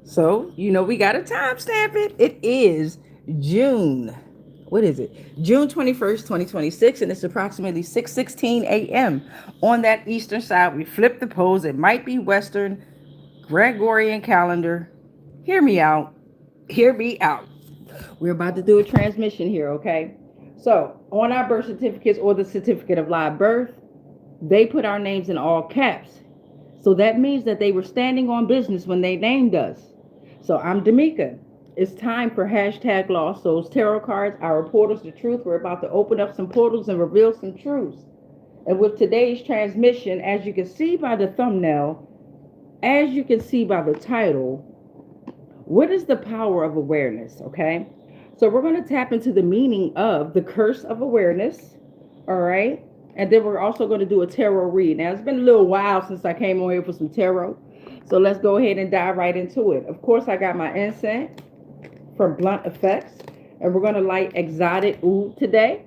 So, we got to timestamp it. It is June. What is it? June 21st, 2026, and it's approximately 6:16 a.m. On that eastern side, we flip the poles. It might be Western Gregorian calendar. Hear me out. Hear me out. We're about to do a transmission here, okay? So, on our birth certificates or the certificate of live birth, they put our names in all caps. So that means that they were standing on business when they named us. So I'm D'Amica. It's time for hashtag Lost Souls Tarot cards, our portals to truth. We're about to open up some portals and reveal some truths. And with today's transmission, as you can see by the thumbnail, as you can see by the title, what is the power of awareness? Okay. So we're going to tap into the meaning of the curse of awareness. All right. And then we're also going to do a tarot read. Now, it's been a little while since I came on here for some tarot. So let's go ahead and dive right into it. Of course, I got my incense from Blunt Effects. And we're going to light Exotic Oud today.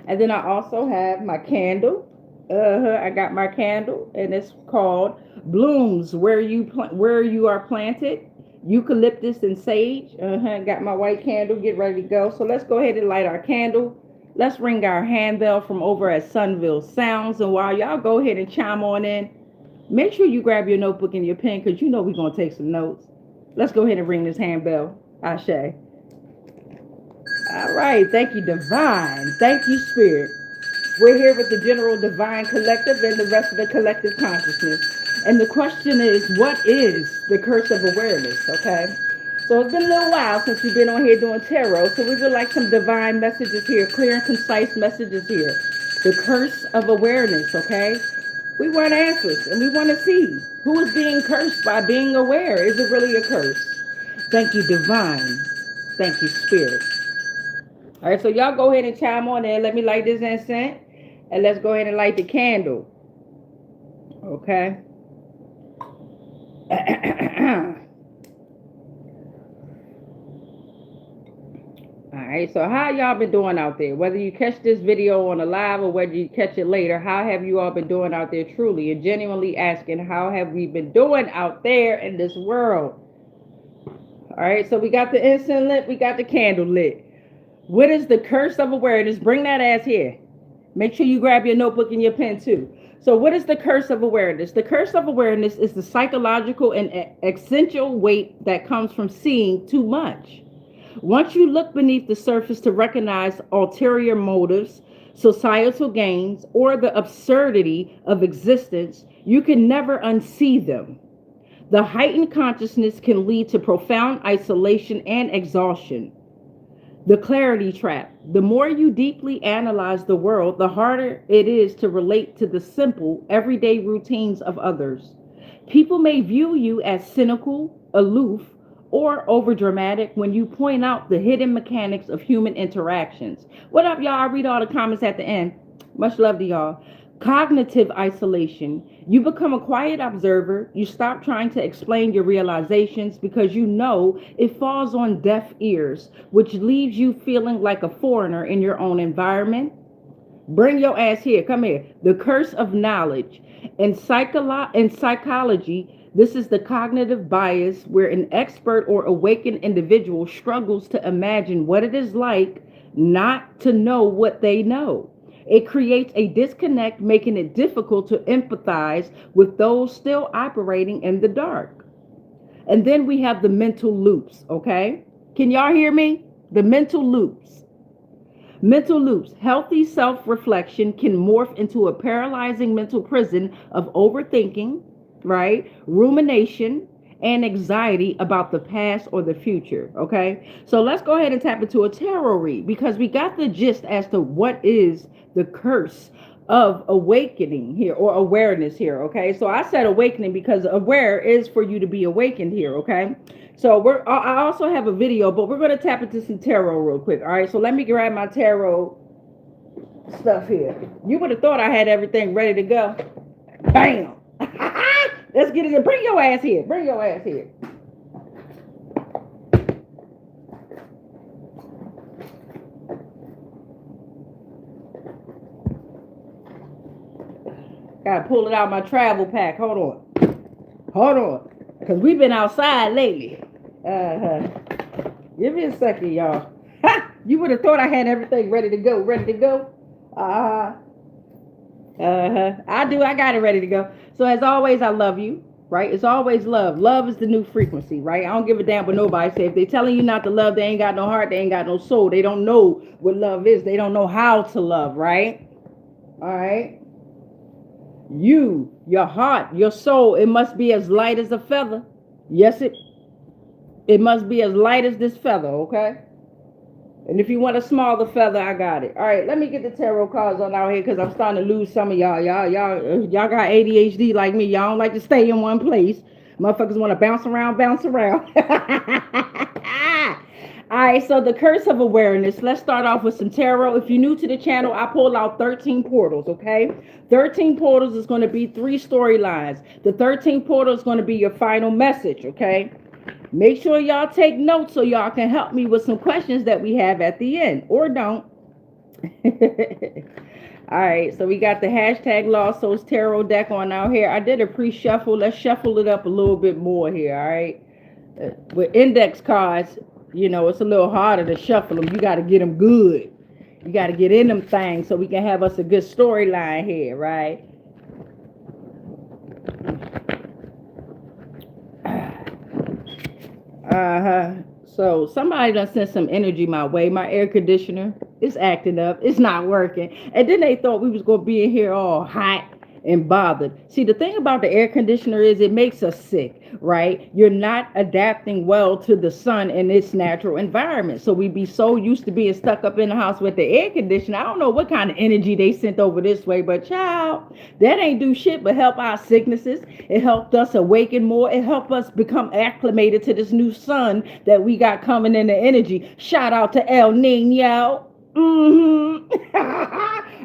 And then I also have my candle. I got my candle. And it's called Blooms Where You Are Planted. Eucalyptus and sage. Got my white candle. Get ready to go. So let's go ahead and light our candle. Let's ring our handbell from over at Sunville Sounds. And while y'all go ahead and chime on in, make sure you grab your notebook and your pen because you know we're going to take some notes. Let's go ahead and ring this handbell. Ashe. All right. Thank you, Divine. Thank you, Spirit. We're here with the General Divine Collective and the rest of the collective consciousness. And the question is, what is the curse of awareness? Okay. So it's been a little while since we've been on here doing tarot. So we would like some divine messages here, clear and concise messages here. The curse of awareness. Okay. We want answers and we want to see who is being cursed by being aware. Is it really a curse? Thank you, Divine. Thank you, Spirit. All right. So y'all go ahead and chime on there. Let me light this incense. And let's go ahead and light the candle. Okay. All right. So how y'all been doing out there? Whether you catch this video on a live or whether you catch it later, how have you all been doing out there truly? And genuinely asking, how have we been doing out there in this world? All right. So we got the incense lit. We got the candle lit. What is the curse of awareness? Bring that ass here. Make sure you grab your notebook and your pen too. So what is the curse of awareness? The curse of awareness is the psychological and essential weight that comes from seeing too much. Once you look beneath the surface to recognize ulterior motives, societal gains, or the absurdity of existence, you can never unsee them. The heightened consciousness can lead to profound isolation and exhaustion. The clarity trap. The more you deeply analyze the world, the harder it is to relate to the simple, everyday routines of others. People may view you as cynical, aloof, or overdramatic when you point out the hidden mechanics of human interactions. What up, y'all? I read all the comments at the end. Much love to y'all. Cognitive isolation. You become a quiet observer. You stop trying to explain your realizations because you know it falls on deaf ears, which leaves you feeling like a foreigner in your own environment. Bring your ass here. Come here. The curse of knowledge. In psychology, this is the cognitive bias where an expert or awakened individual struggles to imagine what it is like not to know what they know. It creates a disconnect, making it difficult to empathize with those still operating in the dark. And then we have the mental loops, okay? Can y'all hear me? The mental loops. Mental loops. Healthy self-reflection can morph into a paralyzing mental prison of overthinking, right? Rumination and anxiety about the past or the future, okay? So let's go ahead and tap into a tarot read because we got the gist as to what is the curse of awakening here or awareness here, okay? So I said awakening because aware is for you to be awakened here, okay? So I also have a video, but we're going to tap into some tarot real quick, all right? So let me grab my tarot stuff here. You would have thought I had everything ready to go. Bam! Let's get it in. Bring your ass here. Bring your ass here. Gotta pull it out of my travel pack. Hold on. Hold on. Because we've been outside lately. Uh-huh. Give me a second, y'all. Ha! You would have thought I had everything ready to go. Ready to go? Uh-huh. Uh-huh. I do. I got it ready to go. So as always, I love you. Right? It's always love. Love is the new frequency, right? I don't give a damn what nobody say. If they telling you not to love, they ain't got no heart, they ain't got no soul. They don't know what love is. They don't know how to love, right? All right. You, your heart, your soul, it must be as light as a feather. Yes, it must be as light as this feather, okay? And if you want a smaller feather, I got it. All right, let me get the tarot cards on out here because I'm starting to lose some of y'all. Y'all got ADHD like me. Y'all don't like to stay in one place. Motherfuckers want to bounce around, bounce around. All right, so the curse of awareness. Let's start off with some tarot. If you're new to the channel, I pulled out 13 portals, okay? 13 portals is going to be 3 storylines. The 13th portal is going to be your final message, okay? Make sure y'all take notes so y'all can help me with some questions that we have at the end, or don't. All right, so we got the hashtag Lost Souls Tarot deck on out here. I did a pre-shuffle. Let's shuffle it up a little bit more here, all right? With index cards, you know, it's a little harder to shuffle them. You got to get them good. You got to get in them things so we can have us a good storyline here, right? So somebody done sent some energy my way. My air conditioner is acting up. It's not working. And then they thought we was going to be in here all hot and bothered. See, the thing about the air conditioner is it makes us sick, right? You're not adapting well to the sun and its natural environment. So we be so used to being stuck up in the house with the air conditioner. I don't know what kind of energy they sent over this way, but child, that ain't do shit but help our sicknesses. It helped us awaken more. It helped us become acclimated to this new sun that we got coming in the energy. Shout out to El Nino.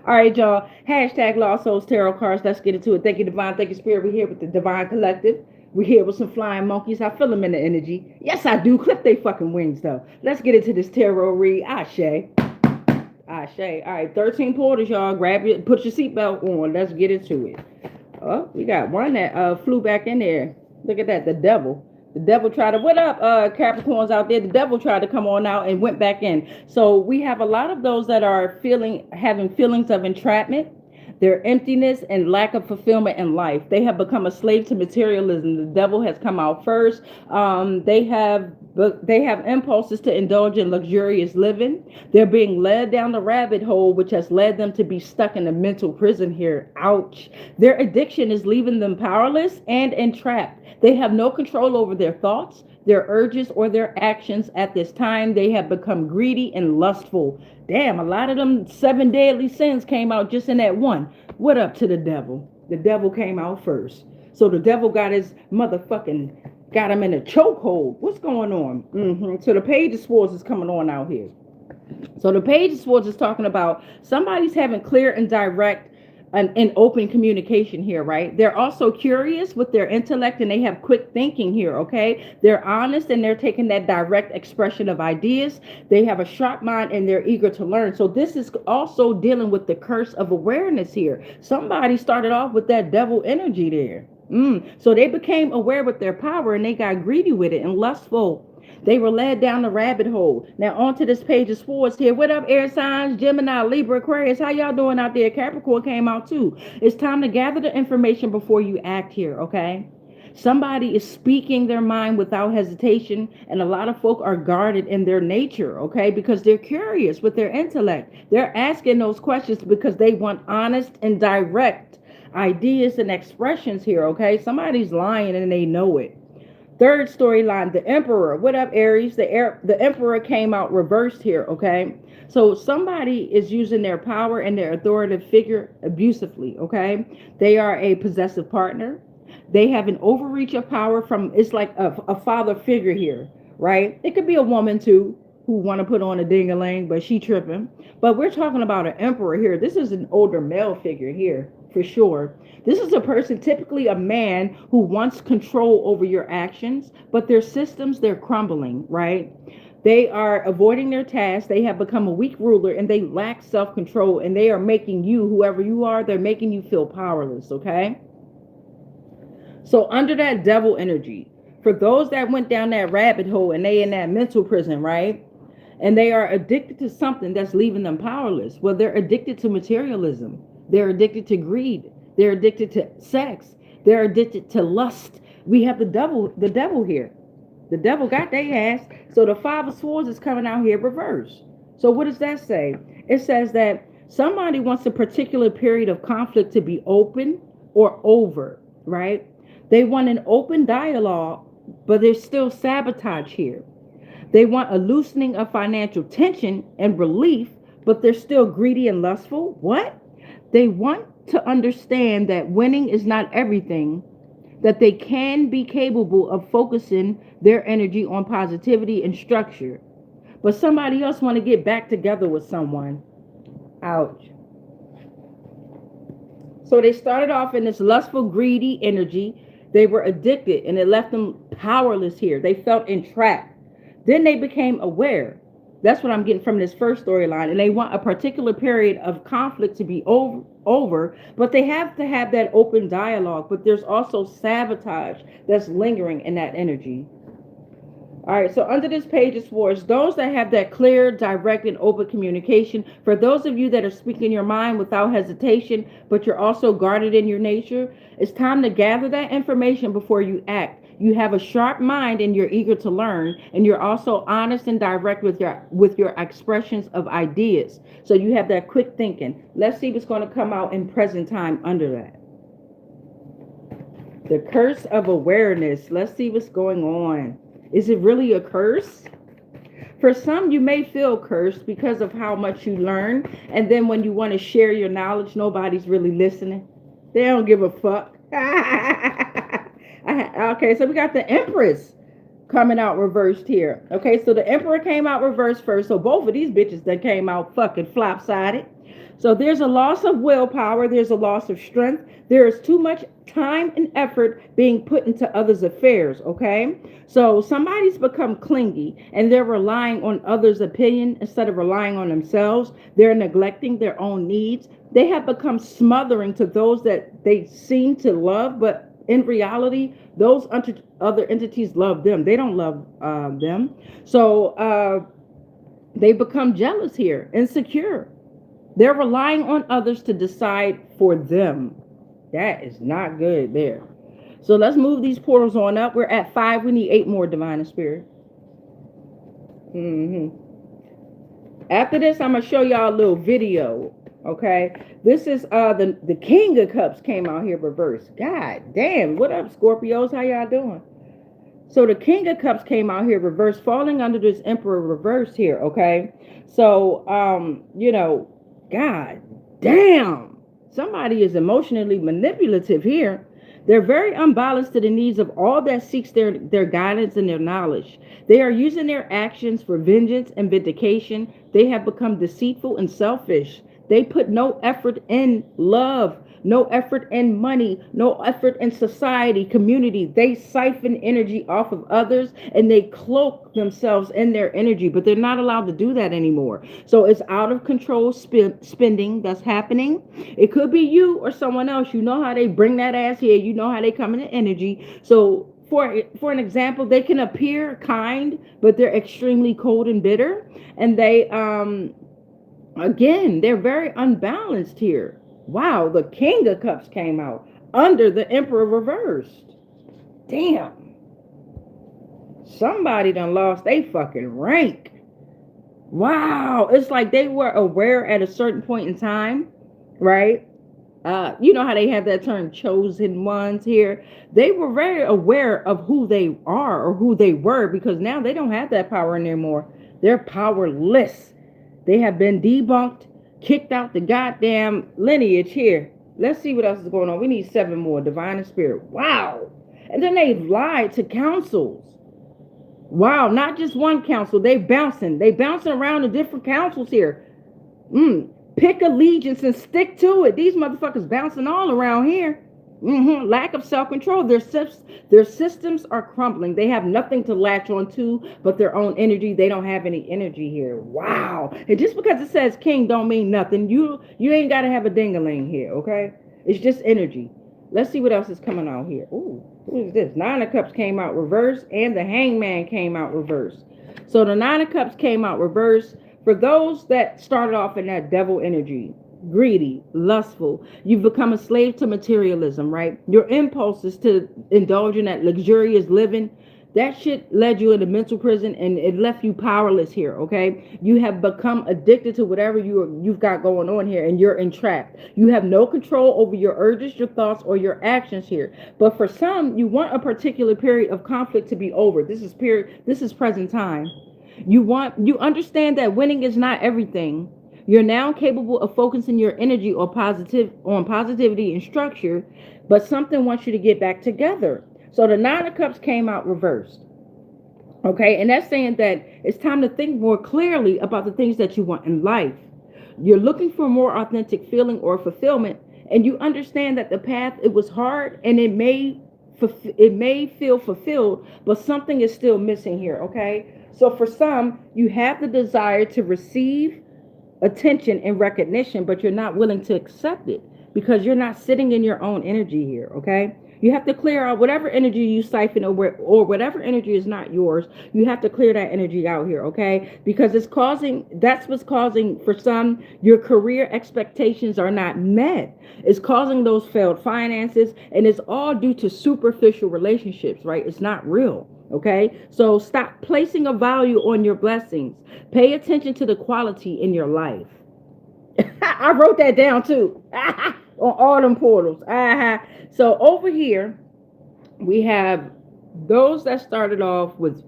All right, y'all. Hashtag Lost Souls Tarot cards. Let's get into it. Thank you, Divine. Thank you, Spirit. We're here with the Divine Collective. We're here with some flying monkeys. I feel them in the energy. Yes, I do. Clip they fucking wings, though. Let's get into this tarot read. Ashe. Ashe. All right, 13 portals, y'all. Grab it. Put your seatbelt on. Let's get into it. Oh, we got one that flew back in there. Look at that. The devil. The devil tried to, what up, Capricorns out there? The devil tried to come on out and went back in. So we have a lot of those that are having feelings of entrapment, their emptiness and lack of fulfillment in life. They have become a slave to materialism. The devil has come out first. They have impulses to indulge in luxurious living. They're being led down the rabbit hole, which has led them to be stuck in a mental prison here. Ouch. Their addiction is leaving them powerless and entrapped. They have no control over their thoughts, their urges, or their actions at this time. They have become greedy and lustful. Damn, a lot of them 7 deadly sins came out just in that one. What up to the devil? The devil came out first. So the devil got him in a chokehold. What's going on? So the Page of Swords is coming on out here. So the Page of Swords is talking about somebody's having clear and direct and open communication here, right? They're also curious with their intellect and they have quick thinking here, okay? They're honest and they're taking that direct expression of ideas. They have a sharp mind and they're eager to learn. So this is also dealing with the curse of awareness here. Somebody started off with that devil energy there. So they became aware with their power and they got greedy with it and lustful. They were led down the rabbit hole. Now on to this Page of Swords here. What up, air signs, Gemini, Libra, Aquarius? How y'all doing out there? Capricorn came out too. It's time to gather the information before you act here, okay? Somebody is speaking their mind without hesitation, and a lot of folk are guarded in their nature, okay? Because they're curious with their intellect. They're asking those questions because they want honest and direct ideas and expressions here, okay? Somebody's lying and they know it. Third storyline, the Emperor. What up, Aries? The Emperor came out reversed here, okay? So somebody is using their power and their authoritative figure abusively, okay? They are a possessive partner. They have an overreach of power from, it's like a father figure here, right? It could be a woman too who want to put on a ding-a-ling, but she tripping. But we're talking about an emperor here. This is an older male figure here, for sure. This is a person, typically a man, who wants control over your actions, but their systems, they're crumbling, right? They are avoiding their tasks. They have become a weak ruler and they lack self-control, and they are making you, whoever you are, they're making you feel powerless, okay? So under that devil energy, For those that went down that rabbit hole and they in that mental prison, right? And they are addicted to something that's leaving them powerless. Well, they're addicted to materialism. They're addicted to greed. They're addicted to sex. They're addicted to lust. We have the devil here. The devil got their ass. So the Five of Swords is coming out here reverse. So what does that say? It says that somebody wants a particular period of conflict to be open or over, right? They want an open dialogue, but there's still sabotage here. They want a loosening of financial tension and relief, but they're still greedy and lustful. What? They want to understand that winning is not everything, that they can be capable of focusing their energy on positivity and structure. But somebody else want to get back together with someone. Ouch. So they started off in this lustful, greedy energy. They were addicted and it left them powerless here. They felt entrapped. Then they became aware. That's what I'm getting from this first storyline. And they want a particular period of conflict to be over, but they have to have that open dialogue. But there's also sabotage that's lingering in that energy. All right, so under this page is for those that have that clear, direct, and open communication. For those of you that are speaking your mind without hesitation, but you're also guarded in your nature, it's time to gather that information before you act. You have a sharp mind and you're eager to learn, and you're also honest and direct with your expressions of ideas. So you have that quick thinking. Let's see what's going to come out in present time under that. The curse of awareness. Let's see what's going on. Is it really a curse? For some, you may feel cursed because of how much you learn. And then when you want to share your knowledge, nobody's really listening. They don't give a fuck. Okay, so we got the Empress coming out reversed here. Okay, so the Emperor came out reversed first. So both of these bitches that came out fucking flop-sided. So there's a loss of willpower. There's a loss of strength. There is too much time and effort being put into others' affairs, okay? So somebody's become clingy and they're relying on others' opinion instead of relying on themselves. They're neglecting their own needs. They have become smothering to those that they seem to love, but in reality, those other entities love them. They don't love them. So they become jealous here, insecure. They're relying on others to decide for them. That is not good there. So let's move these portals on up. We're at 5. We need 8 more, Divine and Spirit. After this, I'm going to show y'all a little video. Okay. This is the King of Cups came out here reversed. God damn. What up, Scorpios? How y'all doing? So the King of Cups came out here reversed, falling under this Emperor reversed here. Okay. So, God damn. Somebody is emotionally manipulative here. They're very unbalanced to the needs of all that seeks their guidance and their knowledge. They are using their actions for vengeance and vindication. They have become deceitful and selfish. They put no effort in love, no effort in money, no effort in society, community. They siphon energy off of others and they cloak themselves in their energy, but they're not allowed to do that anymore. So it's out of control spending that's happening. It could be you or someone else. You know how they bring that ass here. You know how they come in the energy. So for an example, they can appear kind, but they're extremely cold and bitter. And they, again, they're very unbalanced here. Wow, the King of Cups came out under the Emperor reversed. Damn. Somebody done lost their fucking rank. Wow. It's like they were aware at a certain point in time, right? You know how they have that term chosen ones here. They were very aware of who they are or who they were, because now they don't have that power anymore. They're powerless. They have been debunked, kicked out the goddamn lineage here. Let's see what else is going on. We need 7 more. Divine and Spirit. Wow. And then they've lied to councils. Wow. Not just one council. They bouncing around to different councils here. Pick allegiance and stick to it. These motherfuckers bouncing all around here. Lack of self-control. Their systems are crumbling. They have nothing to latch on to but their own energy. They don't have any energy here. Wow. And just because it says king don't mean nothing. You ain't got to have a ding-a-ling here, okay? It's just energy. Let's see what else is coming out here. Ooh. What is this? Nine of Cups came out reverse, and the Hangman came out reverse. So the Nine of Cups came out reverse. For those that started off in that devil energy, greedy, lustful, you've become a slave to materialism, right? Your impulses to indulge in that luxurious living, that shit led you into mental prison and it left you powerless here, okay? You have become addicted to whatever you've got going on here and you're entrapped. You have no control over your urges, your thoughts, or your actions here. But for some, you want a particular period of conflict to be over. This is present time. You understand that winning is not everything. You're now capable of focusing your energy or on positivity and structure, but something wants you to get back together. So the Nine of Cups came out reversed. Okay, and that's saying that it's time to think more clearly about the things that you want in life. You're looking for more authentic feeling or fulfillment, and you understand that the path, it was hard and it may feel fulfilled, but something is still missing here, okay? So for some, you have the desire to receive attention and recognition, but you're not willing to accept it because you're not sitting in your own energy here, okay? You have to clear out whatever energy you siphon or whatever energy is not yours. You have to clear that energy out here, okay? Because that's what's causing, for some, your career expectations are not met. It's causing those failed finances, and it's all due to superficial relationships, right? It's not real. Okay, so stop placing a value on your blessings. Pay attention to the quality in your life. I wrote that down too. On all them portals. So over here, we have those that started off with,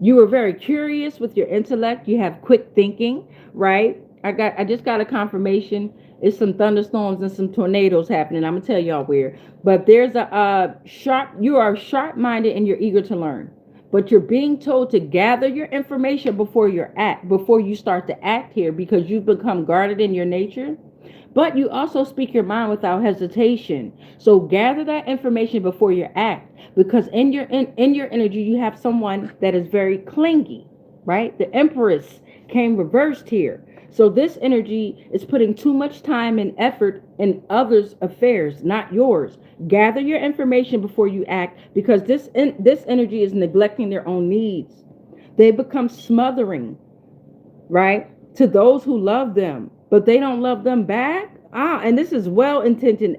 you were very curious with your intellect. You have quick thinking, right? I just got a confirmation. It's some thunderstorms and some tornadoes happening. I'm gonna tell y'all where. But there's you are sharp-minded and you're eager to learn. But you're being told to gather your information before you start to act here, because you've become guarded in your nature. But you also speak your mind without hesitation. So gather that information before you act, because in your energy you have someone that is very clingy, right? The Empress came reversed here. So this energy is putting too much time and effort in others' affairs, not yours. Gather your information before you act, because this energy is neglecting their own needs. They become smothering, right, to those who love them, but they don't love them back. And this is well-intentioned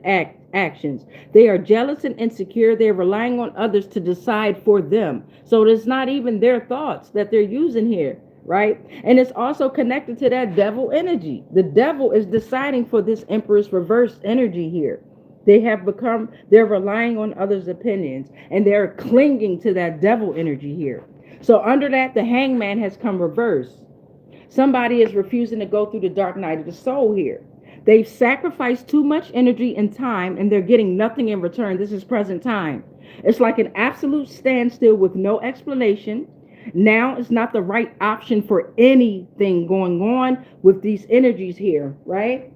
actions. They are jealous and insecure. They're relying on others to decide for them. So it's not even their thoughts that they're using here, right? And it's also connected to that devil energy. The devil is deciding for this Empress reverse energy here. They're relying on others' opinions, and they're clinging to that devil energy here. So under that, the Hangman has come reverse. Somebody is refusing to go through the dark night of the soul here. They've sacrificed too much energy and time, and they're getting nothing in return. This is present time. It's like an absolute standstill with no explanation. Now it's not the right option for anything going on with these energies here, right?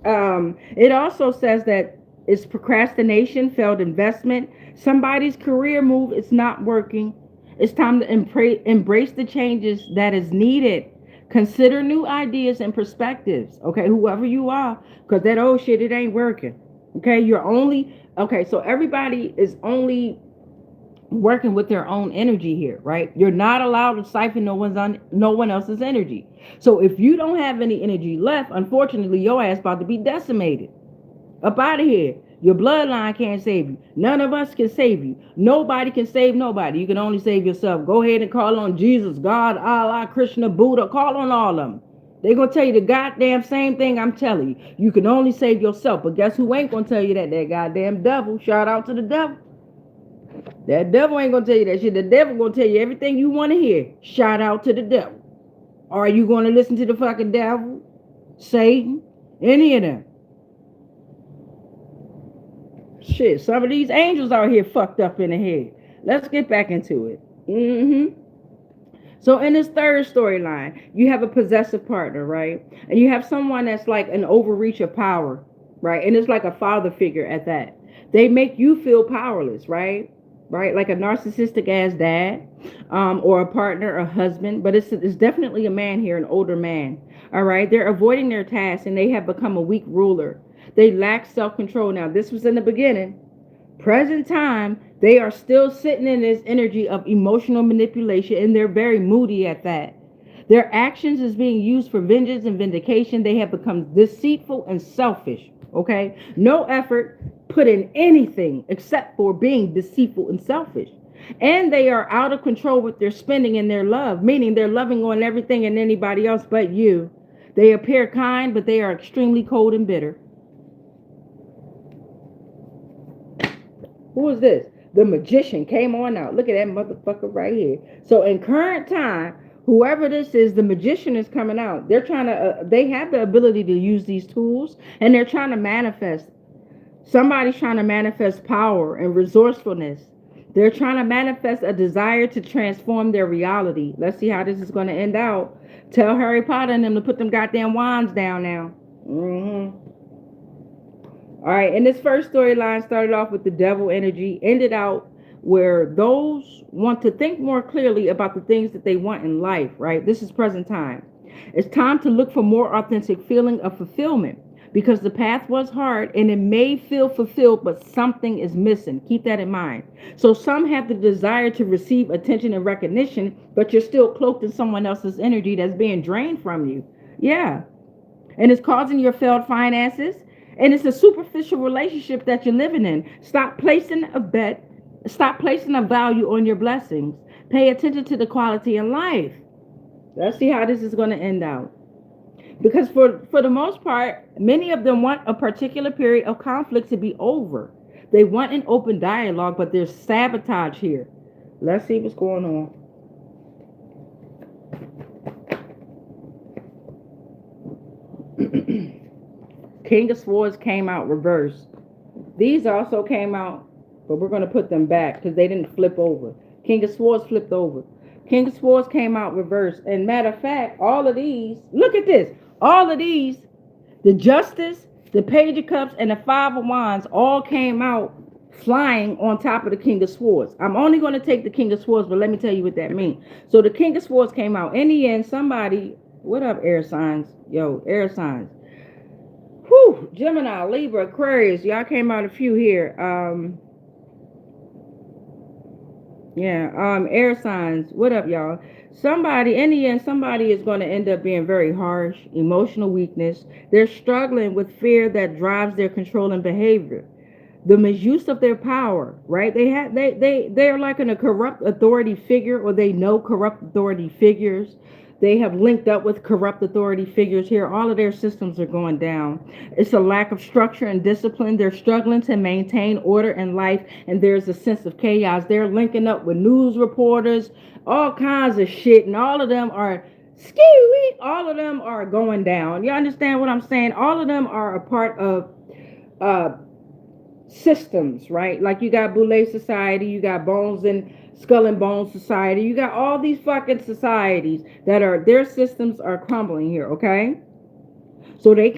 It also says that it's procrastination, failed investment. Somebody's career move is not working. It's time to embrace the changes that is needed. Consider new ideas and perspectives, okay, whoever you are, because that old shit, it ain't working. Okay, so everybody is only working with their own energy here, right? You're not allowed to siphon no one else's energy. So if you don't have any energy left, unfortunately, your ass about to be decimated. Up out of here. Your bloodline can't save you. None of us can save you. Nobody can save nobody. You can only save yourself. Go ahead and call on Jesus, God, Allah, Krishna, Buddha. Call on all of them. They're going to tell you the goddamn same thing I'm telling you. You can only save yourself. But guess who ain't going to tell you that? That goddamn devil. Shout out to the devil. That devil ain't going to tell you that shit. The devil going to tell you everything you want to hear. Shout out to the devil. Are you going to listen to the fucking devil? Satan? Any of them? Shit, some of these angels out here fucked up in the head. Let's get back into it. So in this third storyline, you have a possessive partner, right? And you have someone that's like an overreach of power, right? And it's like a father figure at that. They make you feel powerless, right? Like a narcissistic ass dad, or a partner, a husband, but it's definitely a man here, an older man. All right, they're avoiding their tasks and they have become a weak ruler. They lack self-control. Now, this was in the beginning. present time, they are still sitting in this energy of emotional manipulation, and they're very moody at that. Their actions is being used for vengeance and vindication. They have become deceitful and selfish. Okay? No effort put in anything except for being deceitful and selfish. And they are out of control with their spending and their love, meaning they're loving on everything and anybody else but you. They appear kind, but they are extremely cold and bitter. Who is this? The magician came on out. Look at that motherfucker right here. So in current time, whoever this is, the magician is coming out. They're trying to, they have the ability to use these tools, and they're trying to manifest. Somebody's trying to manifest power and resourcefulness. They're trying to manifest a desire to transform their reality. Let's see how this is going to end out. Tell Harry Potter and them to put them goddamn wands down now. All right, and this first storyline started off with the devil energy, ended out where those want to think more clearly about the things that they want in life, right? This is present time. It's time to look for more authentic feeling of fulfillment, because the path was hard and it may feel fulfilled, but something is missing. Keep that in mind. So some have the desire to receive attention and recognition, but you're still cloaked in someone else's energy that's being drained from you. Yeah. And it's causing your failed finances. And it's a superficial relationship that you're living in. Stop placing a bet. Stop placing a value on your blessings. Pay attention to the quality in life. Let's see how this is going to end out. Because for the most part, many of them want a particular period of conflict to be over. They want an open dialogue, but there's sabotage here. Let's see what's going on. King of Swords came out reversed. These also came out, but we're going to put them back because they didn't flip over. King of Swords flipped over. King of Swords came out reversed. And matter of fact, all of these, look at this. All of these, the Justice, the Page of Cups, and the Five of Wands all came out flying on top of the King of Swords. I'm only going to take the King of Swords, but let me tell you what that means. So the King of Swords came out. In the end, somebody, what up, air signs? Yo, air signs. Whew, Gemini, Libra, Aquarius. Y'all came out a few here. Air signs. What up, y'all? Somebody, in the end, somebody is going to end up being very harsh, emotional weakness. They're struggling with fear that drives their controlling behavior. The misuse of their power, right? They're like in a corrupt authority figure, or they know corrupt authority figures. They have linked up with corrupt authority figures here. All of their systems are going down. It's a lack of structure and discipline. They're struggling to maintain order in life, and there's a sense of chaos. They're linking up with news reporters, all kinds of shit, and all of them are skewy. All of them are going down. You understand what I'm saying? All of them are a part of systems, right? Like you got Boule Society, you got Bones and Skull and Bones Society, you got all these fucking societies that are, their systems are crumbling here, okay? So they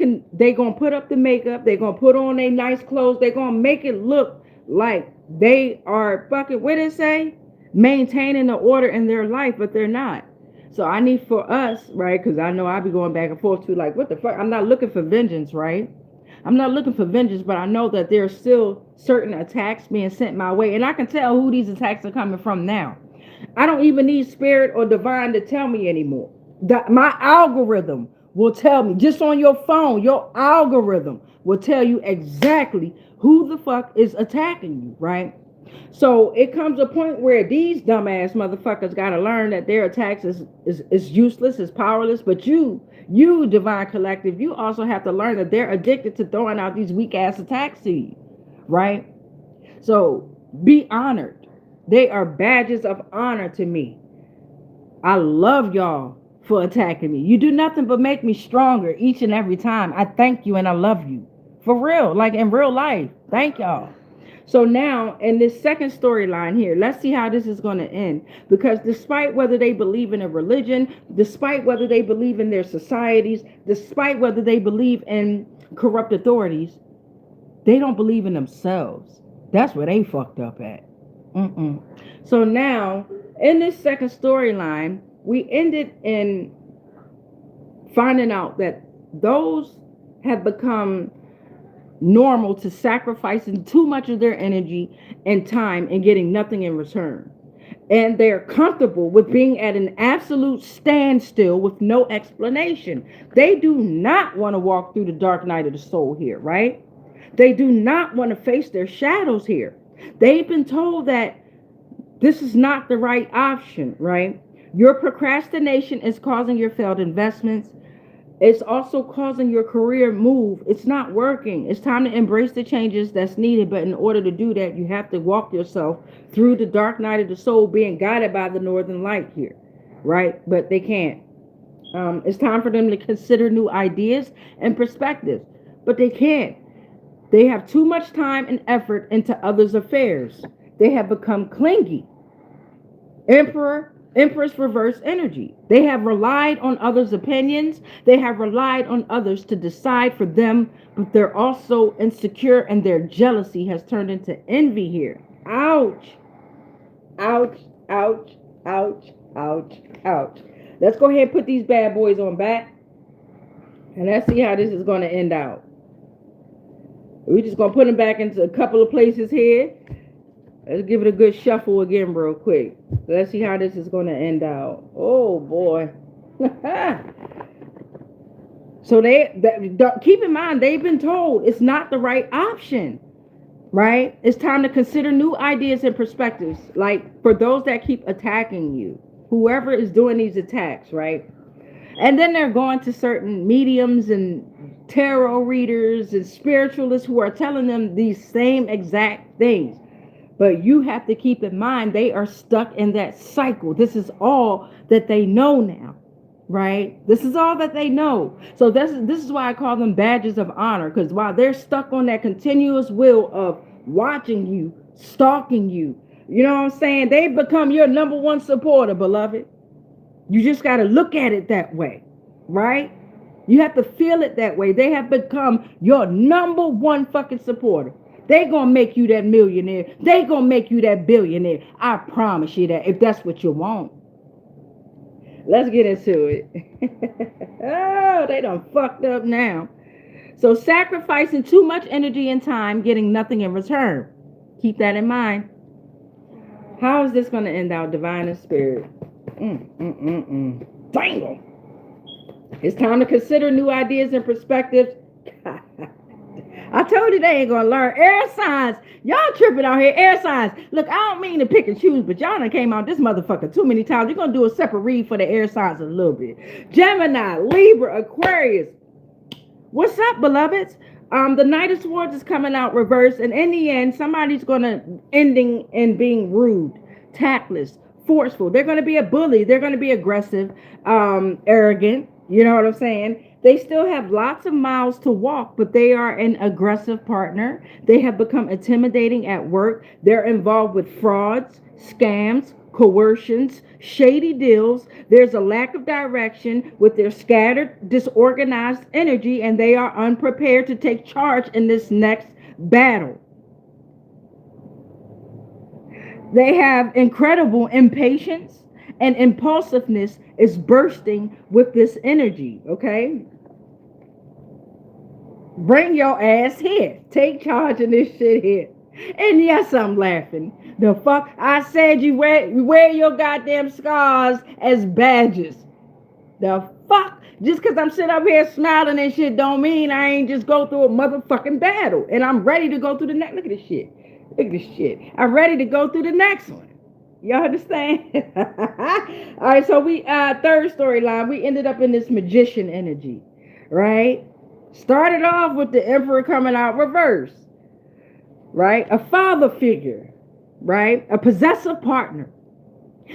gonna put up the makeup, they gonna put on their nice clothes, they gonna make it look like they are fucking, what did it say? Maintaining the order in their life, but they're not. So I need for us, right? Because I know I be going back and forth too, like, what the fuck? I'm not looking for vengeance, right? I'm not looking for vengeance, but I know that there's still certain attacks being sent my way. And I can tell who these attacks are coming from now. I don't even need spirit or divine to tell me anymore. My algorithm will tell me, just on your phone, your algorithm will tell you exactly who the fuck is attacking you, right? So it comes a point where these dumbass motherfuckers got to learn that their attacks is useless, is powerless. But you divine collective, you also have to learn that they're addicted to throwing out these weak ass attacks to you, right? So be honored. They are badges of honor to me. I love y'all for attacking me. You do nothing but make me stronger each and every time. I thank you and I love you. For real, like in real life. Thank y'all. So now, in this second storyline here, let's see how this is going to end. Because despite whether they believe in a religion, despite whether they believe in their societies, despite whether they believe in corrupt authorities, they don't believe in themselves. That's where they fucked up at. So now, in this second storyline, we ended in finding out that those have become normal to sacrificing too much of their energy and time and getting nothing in return. And they're comfortable with being at an absolute standstill with no explanation. They do not want to walk through the dark night of the soul here, right? They do not want to face their shadows here. They've been told that this is not the right option, right? Your procrastination is causing your failed investments. It's also causing your career move. It's not working. It's time to embrace the changes that's needed. But in order to do that, you have to walk yourself through the dark night of the soul, being guided by the northern light here, right? But they can't. It's time for them to consider new ideas and perspectives, but they can't. They have too much time and effort into others' affairs. They have become clingy. Empress reverse energy. They have relied on others' opinions. They have relied on others to decide for them, but they're also insecure and their jealousy has turned into envy here. Ouch. Ouch, ouch, ouch, ouch, ouch. Let's go ahead and put these bad boys on back. And let's see how this is going to end out. We're just going to put them back into a couple of places here. Let's give it a good shuffle again real quick. Let's see how this is going to end out. Oh, boy. So keep in mind, they've been told it's not the right option, right? It's time to consider new ideas and perspectives. Like for those that keep attacking you, whoever is doing these attacks, right? And then they're going to certain mediums and tarot readers and spiritualists who are telling them these same exact things. But you have to keep in mind, they are stuck in that cycle. This is all that they know now, right? This is all that they know. So this is why I call them badges of honor, because while they're stuck on that continuous wheel of watching you, stalking you, you know what I'm saying? They've become your number one supporter, beloved. You just got to look at it that way, right? You have to feel it that way. They have become your number one fucking supporter. They gonna make you that millionaire. They gonna make you that billionaire. I promise you that, if that's what you want. Let's get into it. Oh, they done fucked up now. So sacrificing too much energy and time, getting nothing in return. Keep that in mind. How is this gonna end out, divine and spirit? Dangle. It's time to consider new ideas and perspectives. I told you they ain't gonna learn. Air signs. Y'all tripping out here. Air signs. Look, I don't mean to pick and choose, but y'all done came out this motherfucker too many times. You're gonna do a separate read for the air signs in a little bit. Gemini, Libra, Aquarius. What's up, beloveds? The Knight of Swords is coming out reverse, and in the end, somebody's gonna ending in being rude, tactless, forceful. They're gonna be a bully. They're gonna be aggressive, arrogant. You know what I'm saying? They still have lots of miles to walk, but they are an aggressive partner. They have become intimidating at work. They're involved with frauds, scams, coercions, shady deals. There's a lack of direction with their scattered, disorganized energy, and they are unprepared to take charge in this next battle. They have incredible impatience, and impulsiveness is bursting with this energy, okay? Bring your ass here. Take charge of this shit here. And yes, I'm laughing. The fuck? I said you wear your goddamn scars as badges. The fuck? Just because I'm sitting up here smiling and shit don't mean I ain't just go through a motherfucking battle. And I'm ready to go through the next. Look at this shit. Look at this shit. I'm ready to go through the next one. Y'all understand? All right, so we third storyline, we ended up in this magician energy, right? Started off with the Emperor coming out reverse, right? A father figure, right? A possessive partner.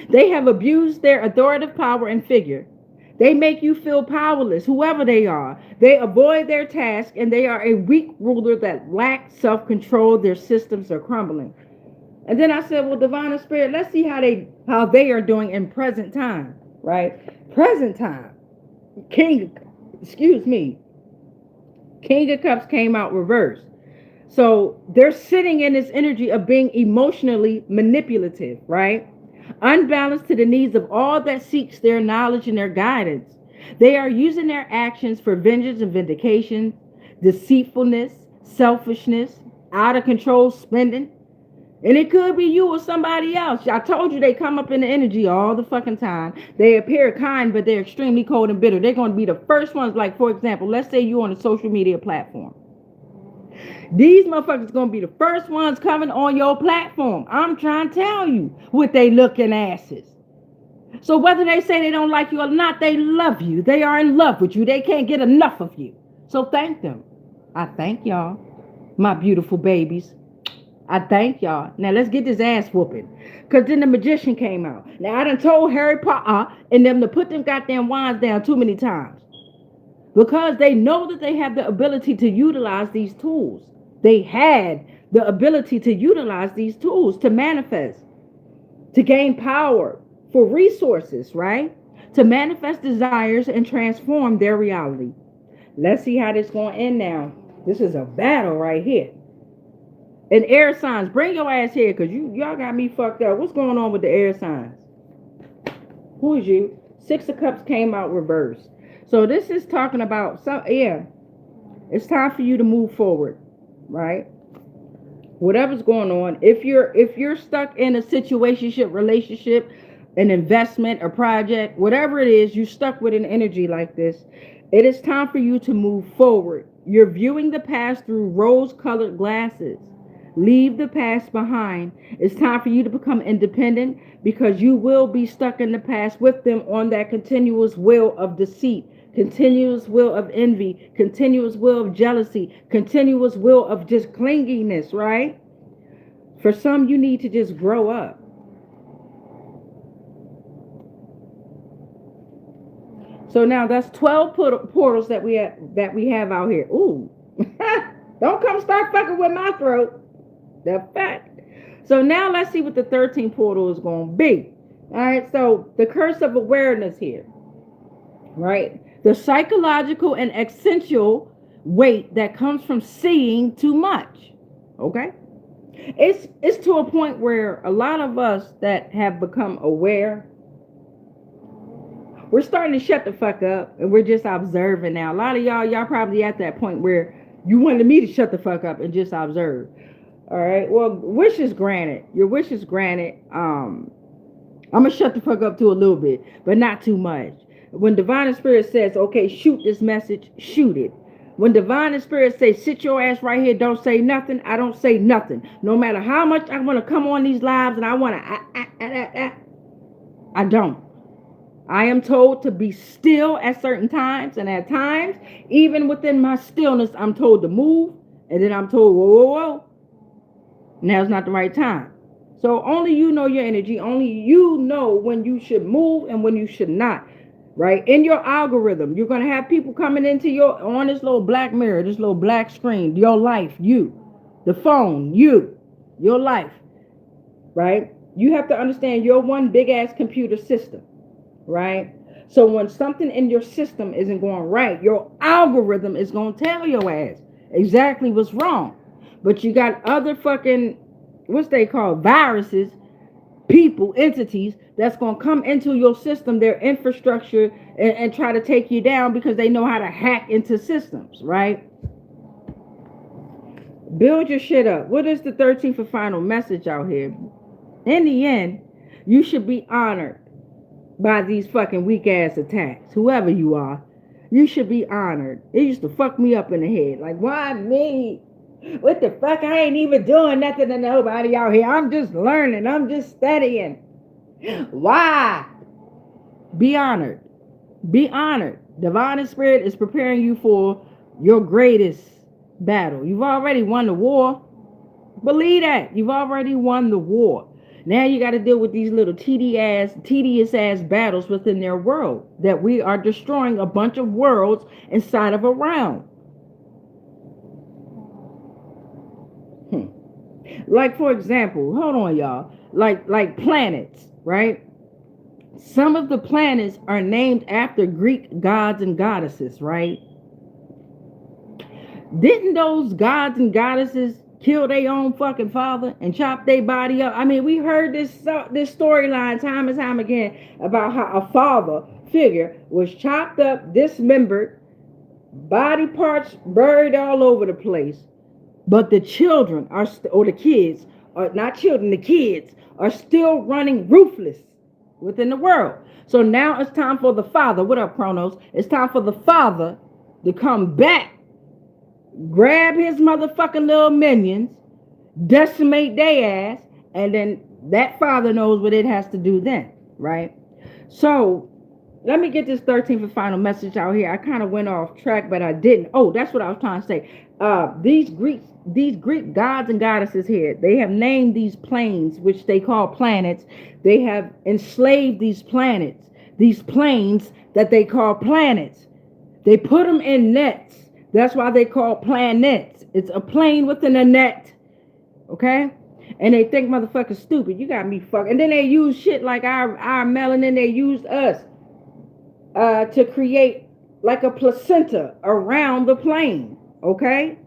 They have abused their authoritative power and figure. They make you feel powerless, whoever they are. They avoid their task, and they are a weak ruler that lacks self-control. Their systems are crumbling. And then I said, well, divine and spirit, let's see how they are doing in present time, right? Present time. King of Cups came out reverse. So they're sitting in this energy of being emotionally manipulative, right? Unbalanced to the needs of all that seeks their knowledge and their guidance. They are using their actions for vengeance and vindication, deceitfulness, selfishness, out of control spending. And it could be you or somebody else. I told you they come up in the energy all the fucking time. They appear kind, but they're extremely cold and bitter. They're going to be the first ones. Like, for example, let's say you're on a social media platform. These motherfuckers going to be the first ones coming on your platform. I'm trying to tell you with they looking asses. So whether they say they don't like you or not, they love you. They are in love with you. They can't get enough of you. So thank them. I thank y'all, my beautiful babies. I thank y'all. Now let's get this ass whooping. Because then the magician came out. Now I done told Harry Potter and them to put them goddamn wands down too many times. Because they know that they have the ability to utilize these tools. They had the ability to utilize these tools to manifest, to gain power, for resources, right? To manifest desires and transform their reality. Let's see how this going to end now. This is a battle right here. And air signs, bring your ass here because y'all got me fucked up. What's going on with the air signs? Who is you? 6 of Cups came out reversed. So this is talking about, it's time for you to move forward, right? Whatever's going on. If you're stuck in a situationship, relationship, an investment, a project, whatever it is, you stuck with an energy like this, it is time for you to move forward. You're viewing the past through rose-colored glasses. Leave the past behind. It's time for you to become independent because you will be stuck in the past with them on that continuous will of deceit, continuous will of envy, continuous will of jealousy, continuous will of just clinginess, right? For some, you need to just grow up. So now that's 12 portals that we have out here. Ooh. Don't come start fucking with my throat. The fact. So now let's see what the 13th portal is going to be. All right. So the curse of awareness here. Right. The psychological and existential weight that comes from seeing too much. Okay. It's to a point where a lot of us that have become aware, we're starting to shut the fuck up and we're just observing now. A lot of y'all probably at that point where you wanted me to shut the fuck up and just observe. All right. Well, wish is granted. Your wish is granted. I'm going to shut the fuck up to a little bit, but not too much. When Divine Spirit says, okay, shoot this message, shoot it. When Divine Spirit says, sit your ass right here, don't say nothing, I don't say nothing. No matter how much I want to come on these lives and I want to, I don't. I am told to be still at certain times, and at times, even within my stillness, I'm told to move, and then I'm told, whoa, whoa, whoa. Now's not the right time. So only you know your energy. Only you know when you should move and when you should not, right? In your algorithm, you're going to have people coming into on this little black mirror, this little black screen, your life, you, the phone, you, your life, right? You have to understand you're one big ass computer system. Right? So when something in your system isn't going right, your algorithm is going to tell your ass exactly what's wrong. But you got other fucking, what's they call, viruses, people, entities, that's going to come into your system, their infrastructure, and try to take you down because they know how to hack into systems, right? Build your shit up. What is the 13th and final message out here? In the end, you should be honored by these fucking weak ass attacks. Whoever you are, you should be honored. It used to fuck me up in the head. Like, why me? What the fuck? I ain't even doing nothing to nobody out here. I'm just learning. I'm just studying. Why? Be honored. Be honored. Divine Spirit is preparing you for your greatest battle. You've already won the war. Believe that. You've already won the war. Now you got to deal with these little tedious ass battles within their world that we are destroying a bunch of worlds inside of a realm. Like, for example, hold on, y'all. Like planets, right? Some of the planets are named after Greek gods and goddesses, right? Didn't those gods and goddesses kill their own fucking father and chop their body up? I mean, we heard this storyline time and time again about how a father figure was chopped up, dismembered, body parts buried all over the place, But the children are, or the kids, are not children, the kids are still running ruthless within the world. So now it's time for the father. What up, Chronos? It's time for the father to come back, grab his motherfucking little minions, decimate their ass, and then that father knows what it has to do then, right? So let me get this 13th and final message out here. I kind of went off track, but I didn't. Oh, that's what I was trying to say. These Greek gods and goddesses here, they have named these planes, which they call planets. They have enslaved these planets, these planes that they call planets. They put them in nets. That's why they call planets. It's a plane within a net. Okay? And they think motherfuckers stupid. You got me fucked. And then they use shit like our melanin. They used us to create like a placenta around the plane. Okay?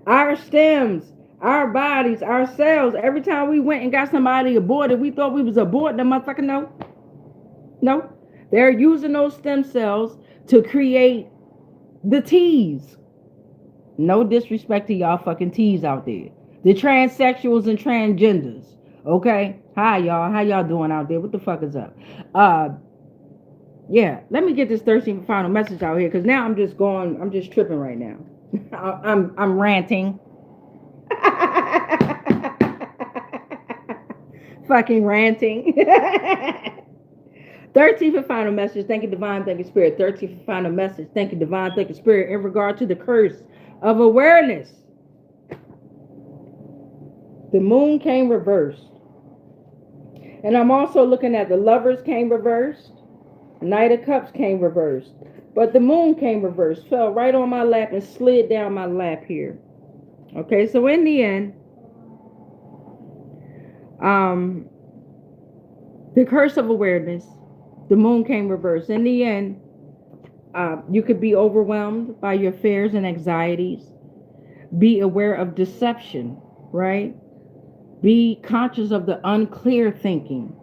Our stems, our bodies, our cells. Every time we went and got somebody aborted, we thought we was aborting the motherfucker. No. No. They're using those stem cells to create the T's. No disrespect to y'all fucking T's out there. The transsexuals and transgenders. Okay? Hi, y'all. How y'all doing out there? What the fuck is up? Yeah. Let me get this 13th final message out here, because now I'm just tripping right now. I'm ranting. Fucking ranting. 13th and final message. Thank you, divine. Thank you, spirit. 13th and final message. Thank you, divine. Thank you, spirit. In regard to the curse of awareness, the moon came reversed. And I'm also looking at the lovers came reversed. Knight of Cups came reversed. But the moon came reversed, fell right on my lap and slid down my lap here. Okay, so in the end, the curse of awareness, the moon came reversed. In the end, you could be overwhelmed by your fears and anxieties. Be aware of deception, right? Be conscious of the unclear thinking.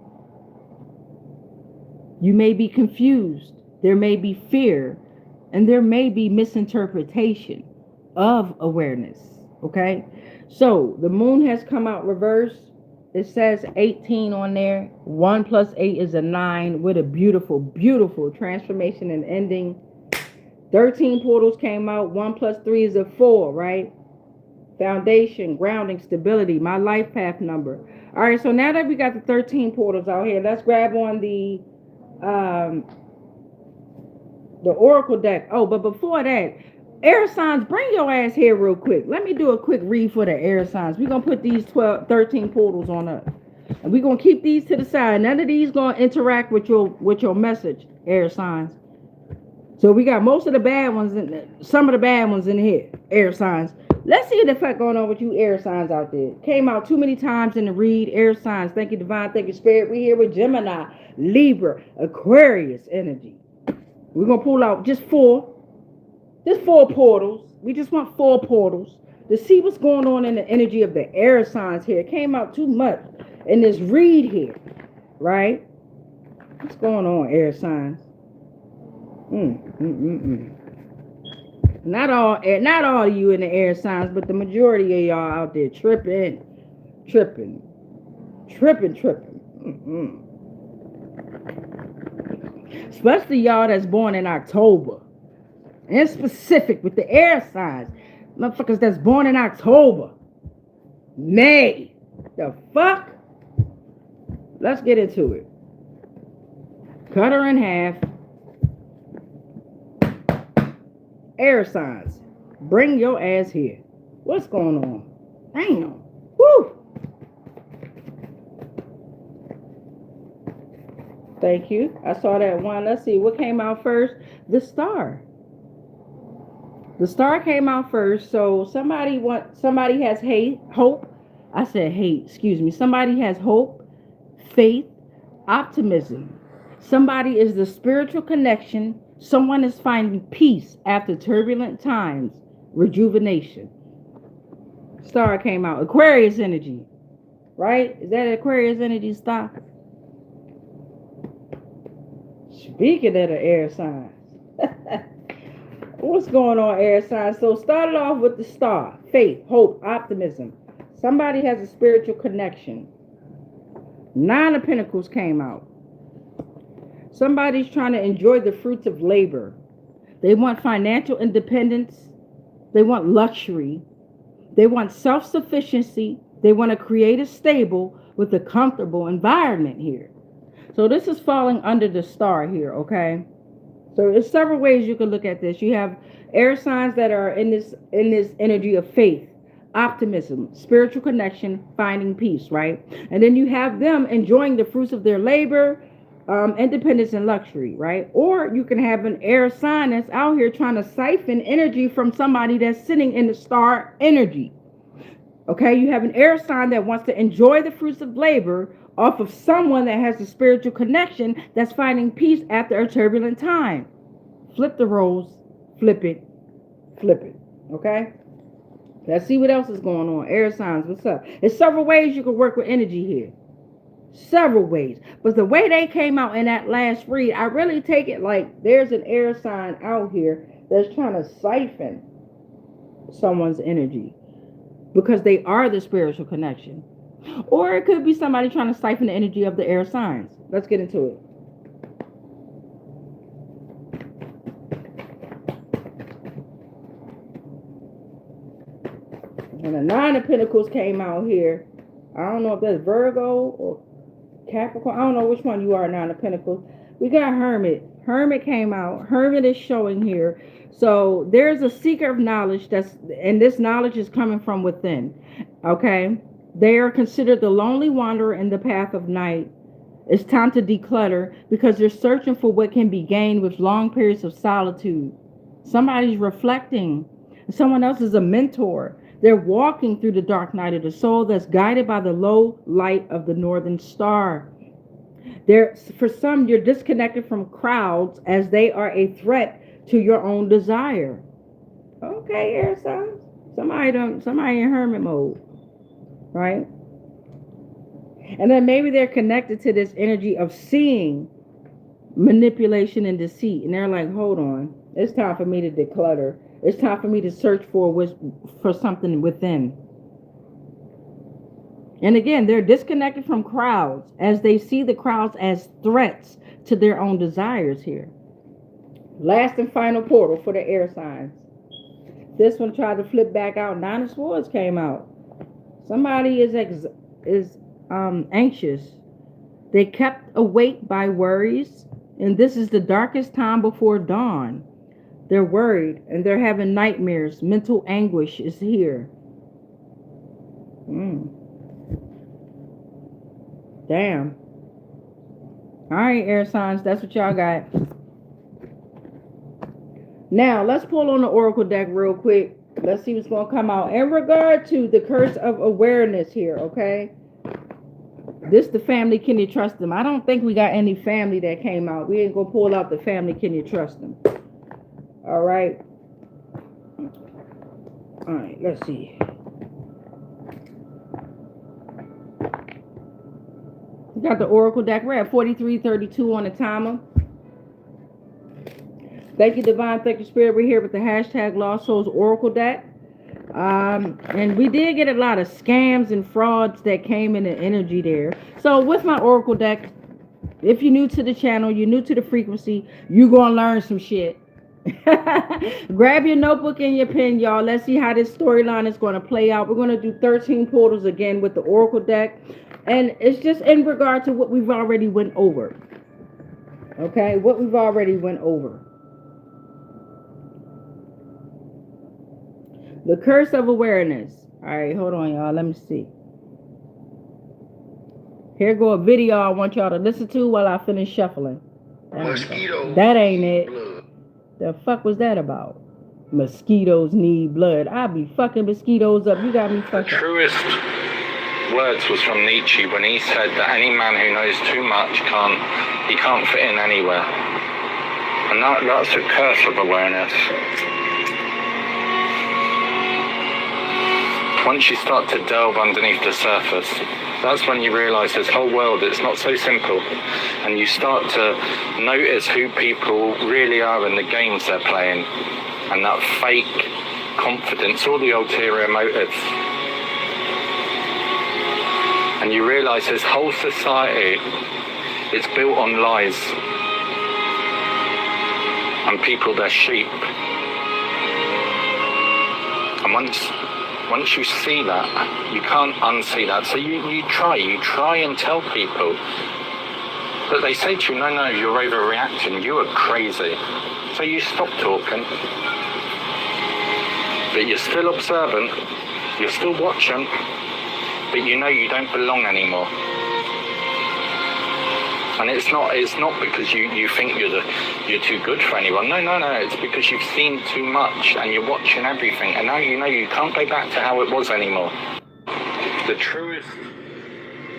You may be confused. There may be fear. And there may be misinterpretation of awareness. Okay? So, the moon has come out reversed. It says 18 on there. 1 plus 8 is a 9 with a beautiful, beautiful transformation and ending. 13 portals came out. 1 plus 3 is a 4, right? Foundation, grounding, stability, my life path number. All right, so now that we got the 13 portals out here, let's grab on the oracle deck. Oh, but before that, air signs, bring your ass here real quick. Let me do a quick read for the air signs. We're going to put these 13 portals on up. And we're going to keep these to the side. None of these going to interact with your message, air signs. So we got most of the bad ones, some of the bad ones in here, air signs. Let's see what the fuck going on with you air signs out there. Came out too many times in the read. Air signs. Thank you, divine. Thank you, spirit. We here with Gemini, Libra, Aquarius energy. We're going to pull out just four portals. We just want 4 portals to see what's going on in the energy of the air signs here. It came out too much in this read here, right? What's going on, air signs? Not all of you in the air signs, but the majority of y'all out there tripping. Especially y'all that's born in October. In specific with the air signs. Motherfuckers that's born in October. May. The fuck? Let's get into it. Cut her in half. Air signs, bring your ass here. What's going on? Damn. Woo. Thank you. I saw that one. Let's see what came out first. The star. The star came out first. So somebody has hope. I said hate. Excuse me. Somebody has hope, faith, optimism. Somebody is the spiritual connection. Someone is finding peace after turbulent times. Rejuvenation. Star came out. Aquarius energy. Right? Is that Aquarius energy star? Speaking of the air signs. What's going on, air signs? So started off with the star, faith, hope, optimism. Somebody has a spiritual connection. Nine of Pentacles came out. Somebody's trying to enjoy the fruits of labor. They want financial independence. They want luxury. They want self-sufficiency. They want to create a stable with a comfortable environment here. So this is falling under the star here, okay? So there's several ways you can look at this. You have air signs that are in this energy of faith, optimism, spiritual connection, finding peace, right? And then you have them enjoying the fruits of their labor, independence and luxury, right? Or you can have an air sign that's out here trying to siphon energy from somebody that's sitting in the star energy. Okay, you have an air sign that wants to enjoy the fruits of labor off of someone that has a spiritual connection that's finding peace after a turbulent time. Flip the roles, flip it, flip it. Okay? Let's see what else is going on. Air signs, what's up? There's several ways you can work with energy here. Several ways. But the way they came out in that last read, I really take it like there's an air sign out here that's trying to siphon someone's energy, because they are the spiritual connection. Or it could be somebody trying to siphon the energy of the air signs. Let's get into it. And the Nine of Pentacles came out here. I don't know if that's Virgo or Capricorn. I don't know which one you are, Nine of Pentacles. We got Hermit. Hermit came out. Hermit is showing here. So there's a seeker of knowledge and this knowledge is coming from within. Okay? They are considered the lonely wanderer in the path of night. It's time to declutter because they're searching for what can be gained with long periods of solitude. Somebody's reflecting. Someone else is a mentor. They're walking through the dark night of the soul that's guided by the low light of the northern star. For some, you're disconnected from crowds as they are a threat to your own desire. Okay, air signs. Somebody in hermit mode, right? And then maybe they're connected to this energy of seeing manipulation and deceit, and they're like, hold on, it's time for me to declutter. It's time for me to search for something within. And again, they're disconnected from crowds as they see the crowds as threats to their own desires here. Last and final portal for the air signs. This one tried to flip back out. Nine of Swords came out. Somebody is anxious. They kept awake by worries, and this is the darkest time before dawn. They're worried and they're having nightmares. Mental anguish is here. Damn. All right, air signs, that's what y'all got. Now, let's pull on the oracle deck real quick. Let's see what's going to come out in regard to the curse of awareness here, okay? This the family, can you trust them? I don't think we got any family that came out. We ain't going to pull out the family, can you trust them? All right. All right, let's see. We got the oracle deck. We're at 43:32 on the timer. Thank you, Divine. Thank you, Spirit. We're here with the hashtag Lost Souls Oracle deck. And we did get a lot of scams and frauds that came in the energy there. So with my oracle deck, if you're new to the channel, you're new to the frequency, you're going to learn some shit. Grab your notebook and your pen, y'all. Let's see how this storyline is going to play out. We're going to do 13 portals again with the oracle deck, and it's just in regard to what we've already went over. Okay, what we've already went over. The curse of awareness. All right, hold on, y'all. Let me see. Here go a video I want y'all to listen to while I finish shuffling. That ain't it. The fuck was that about? Mosquitoes need blood. I be fucking mosquitoes up. You got me fucking. The truest words was from Nietzsche when he said that any man who knows too much can't fit in anywhere. And that's a curse of awareness. once you start to delve underneath the surface, that's when you realize this whole world, it's not so simple. And you start to notice who people really are in the games they're playing. And that fake confidence, all the ulterior motives. And you realize this whole society is built on lies. And people, they're sheep. And once you see that, you can't unsee that. So you try and tell people. But they say to you, no, you're overreacting, you are crazy. So you stop talking. But you're still observant, you're still watching, but you know you don't belong anymore. And it's not because you think you're too good for anyone. No, it's because you've seen too much and you're watching everything, and now you know you can't go back to how it was anymore. The truest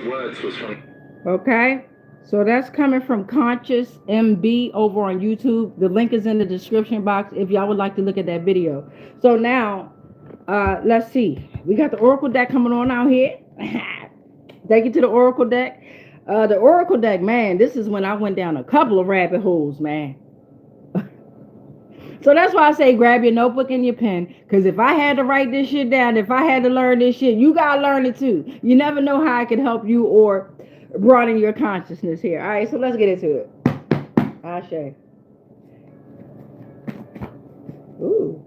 words was from... Okay, so that's coming from Conscious MB over on YouTube. The link is in the description box if y'all would like to look at that video. So now, let's see. We got the Oracle deck coming on out here. Take you to the Oracle deck. The Oracle deck, man, this is when I went down a couple of rabbit holes, man. So that's why I say grab your notebook and your pen, because if I had to write this shit down, if I had to learn this shit, you gotta learn it too. You never know how I can help you or broaden your consciousness here. All right, so let's get into it. Ashe. Ooh.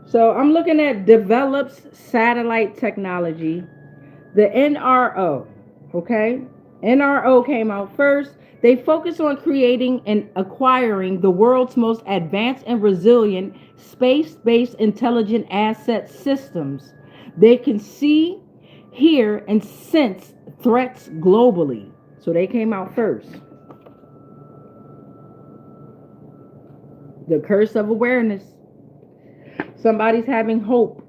So I'm looking at develops satellite technology, the NRO, okay? NRO came out first. They focus on creating and acquiring the world's most advanced and resilient space-based intelligent asset systems. They can see, hear, and sense threats globally. So they came out first. The curse of awareness. Somebody's having hope.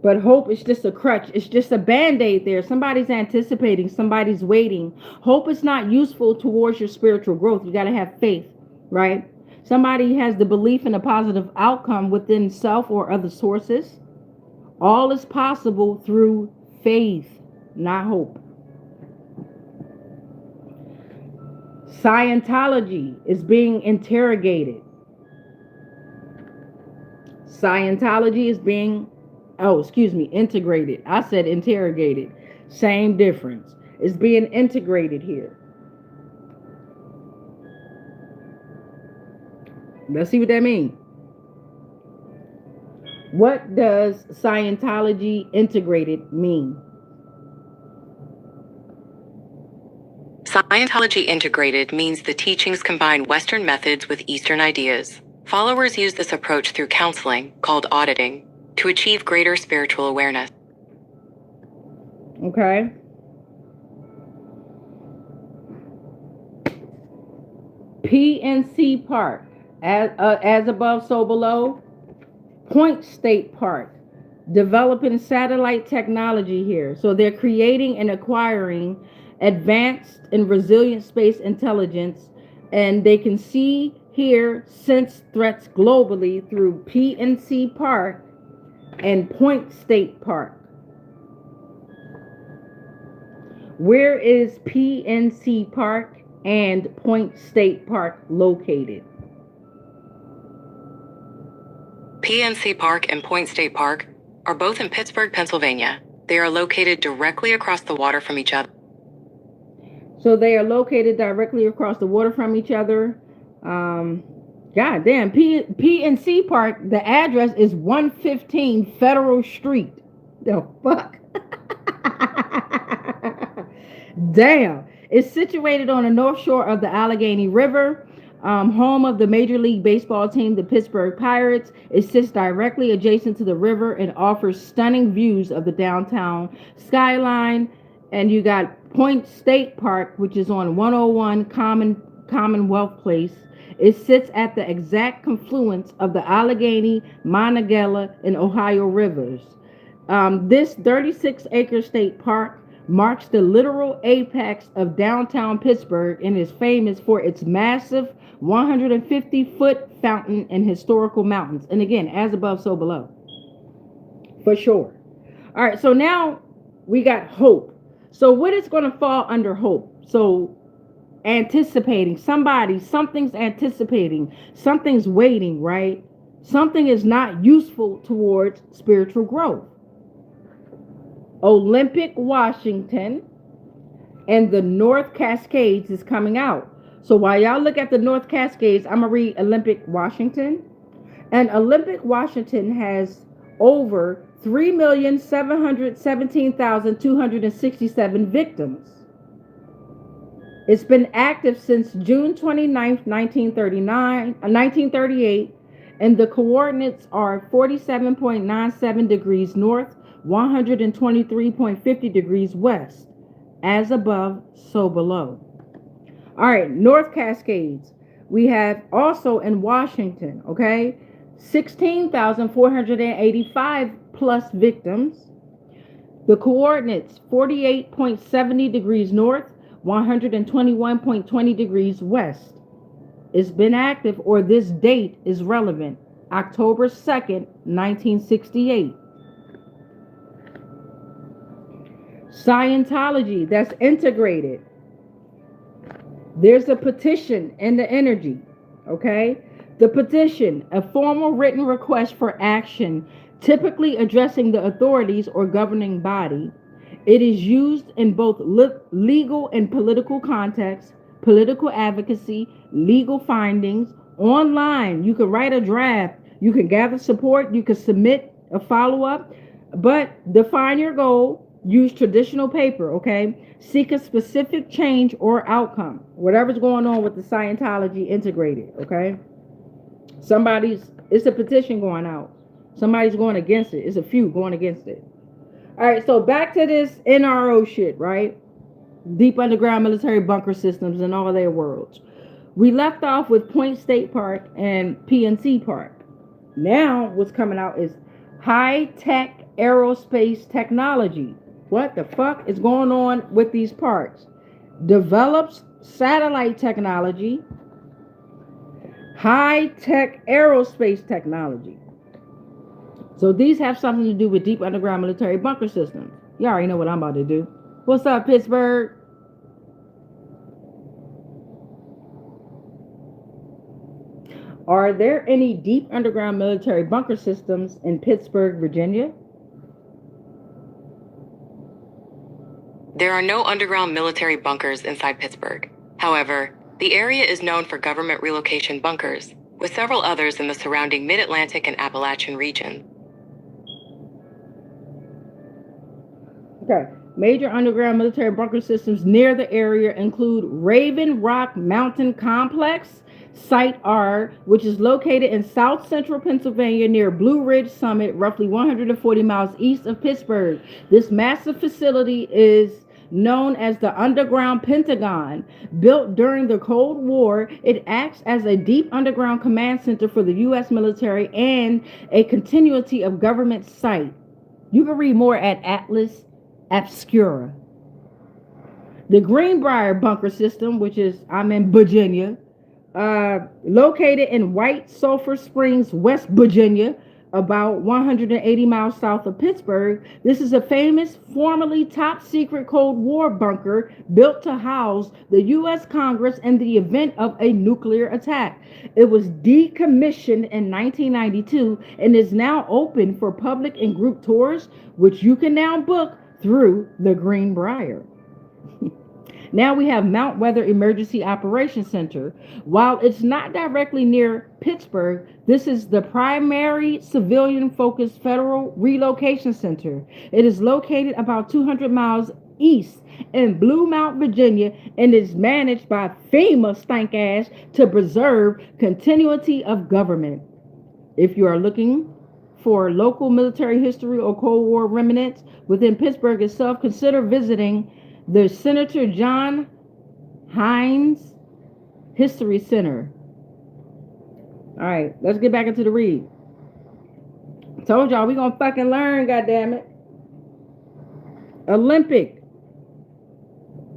But hope is just a crutch. It's just a band-aid there. Somebody's anticipating. Somebody's waiting. Hope is not useful towards your spiritual growth. You got to have faith, right? Somebody has the belief in a positive outcome within self or other sources. All is possible through faith, not hope. Scientology is being interrogated. Scientology is being integrated. I said interrogated. Same difference. It's being integrated here. Let's see what that means. What does Scientology integrated mean? Scientology integrated means the teachings combine Western methods with Eastern ideas. Followers use this approach through counseling, called auditing, to achieve greater spiritual awareness. Okay. PNC Park, as above, so below. Point State Park, developing satellite technology here. So they're creating and acquiring advanced and resilient space intelligence, and they can see, hear, sense threats globally through PNC Park and Point State Park. Where is PNC Park and Point State Park located? PNC Park and Point State Park are both in Pittsburgh, Pennsylvania. They are located directly across the water from each other. So they are located directly across the water from each other. God damn, PNC Park, the address is 115 Federal Street. The fuck? Damn. It's situated on the north shore of the Allegheny River, home of the Major League Baseball team, the Pittsburgh Pirates. It sits directly adjacent to the river and offers stunning views of the downtown skyline. And you got Point State Park, which is on 101 Commonwealth Place. It sits at the exact confluence of the Allegheny, Monongahela, and Ohio rivers. This 36-acre state park marks the literal apex of downtown Pittsburgh and is famous for its massive 150-foot fountain and historical mountains. And again, as above, so below. For sure. All right, so now we got hope. So what is going to fall under hope? So anticipating, something's anticipating, something's waiting, right? Something is not useful towards spiritual growth. Olympic Washington and the North Cascades is coming out. So while y'all look at the North Cascades, I'm going to read Olympic Washington. And Olympic Washington has over 3,717,267 victims. It's been active since June 29th, 1938, and the coordinates are 47.97 degrees north, 123.50 degrees west. As above, so below. All right, North Cascades. We have also in Washington, okay, 16,485 plus victims. The coordinates 48.70 degrees north, 121.20 degrees west. It's been active, or this date is relevant, October 2nd, 1968. Scientology, that's integrated. There's a petition in the energy, okay? The petition, a formal written request for action, typically addressing the authorities or governing body. It is used in both legal and political contexts, political advocacy, legal findings. Online, you can write a draft, you can gather support, you can submit a follow-up, but define your goal. Use traditional paper, okay? Seek a specific change or outcome. Whatever's going on with the Scientology integrated, okay? It's a petition going out. Somebody's going against it. It's a few going against it. All right, so back to this NRO shit, right? Deep underground military bunker systems and all their worlds. We left off with Point State Park and PNC Park. Now what's coming out is high-tech aerospace technology. What the fuck is going on with these parks? Develops satellite technology, high-tech aerospace technology. So these have something to do with deep underground military bunker systems. You already know what I'm about to do. What's up, Pittsburgh? Are there any deep underground military bunker systems in Pittsburgh, Virginia? There are no underground military bunkers inside Pittsburgh. However, the area is known for government relocation bunkers, with several others in the surrounding Mid-Atlantic and Appalachian region. Okay. Major underground military bunker systems near the area include Raven Rock Mountain Complex, Site R, which is located in south central Pennsylvania near Blue Ridge Summit, roughly 140 miles east of Pittsburgh. This massive facility is known as the Underground Pentagon. Built during the Cold War, it acts as a deep underground command center for the U.S. military and a continuity of government site. You can read more at Atlas Obscura. The Greenbrier Bunker System, which is, I'm in Virginia, located in White Sulphur Springs, West Virginia, about 180 miles south of Pittsburgh. This is a famous, formerly top secret Cold War bunker built to house the U.S. Congress in the event of a nuclear attack. It was decommissioned in 1992 and is now open for public and group tours, which you can now book through the Greenbrier. Now we have Mount Weather Emergency Operations Center. While it's not directly near Pittsburgh, this is the primary civilian-focused federal relocation center. It is located about 200 miles east in Blue Mount, Virginia, and is managed by FEMA stank ass to preserve continuity of government. If you are looking for local military history or Cold War remnants within Pittsburgh itself, consider visiting the Senator John Hines History Center. All right, let's get back into the read. Told y'all we gonna fucking learn, goddammit. Olympic.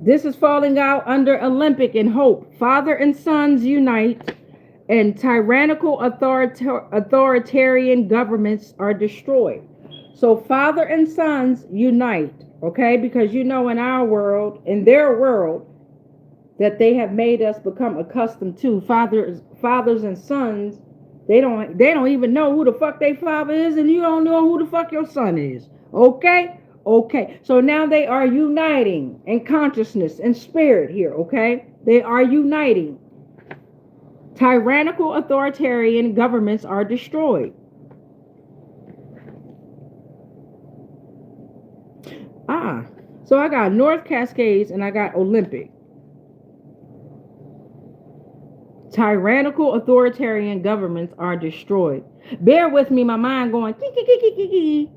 This is falling out under Olympic and Hope. Father and sons unite, and tyrannical authoritarian governments are destroyed. So father and sons unite, okay? Because you know in our world, in their world, that they have made us become accustomed to, fathers and sons, they don't even know who the fuck their father is, and you don't know who the fuck your son is. Okay? Okay. So now they are uniting in consciousness and spirit here, okay? They are uniting. Tyrannical authoritarian governments are destroyed. So I got North Cascades and I got Olympic. Tyrannical authoritarian governments are destroyed. Bear with me, my mind going kiki.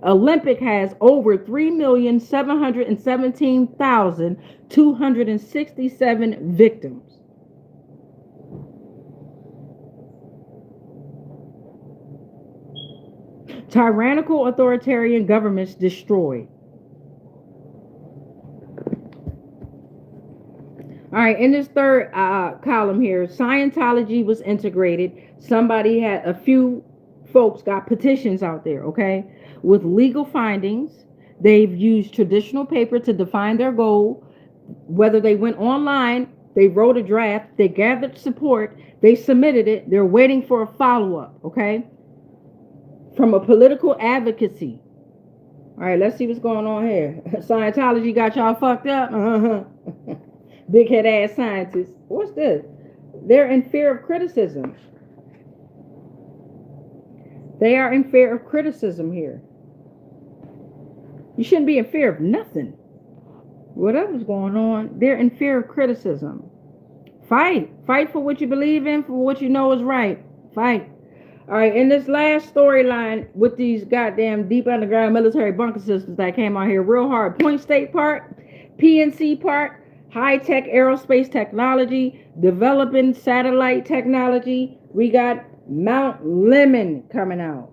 Olympic has over 3,717,267 victims. Tyrannical authoritarian governments destroyed. All right, in this third column here, Scientology was integrated. A few folks got petitions out there, okay, with legal findings. They've used traditional paper to define their goal. Whether they went online, they wrote a draft, they gathered support, they submitted it, they're waiting for a follow-up, okay, from a political advocacy. All right, let's see what's going on here. Scientology got y'all fucked up. Big head ass scientists. What's this? They're in fear of criticism. They are in fear of criticism here. You shouldn't be in fear of nothing. Whatever's going on, they're in fear of criticism. Fight. Fight for what you believe in, for what you know is right. Fight. All right, in this last storyline with these goddamn deep underground military bunker systems that came out here real hard. Point State Park, PNC Park, high-tech aerospace technology, developing satellite technology. We got Mount Lemmon coming out.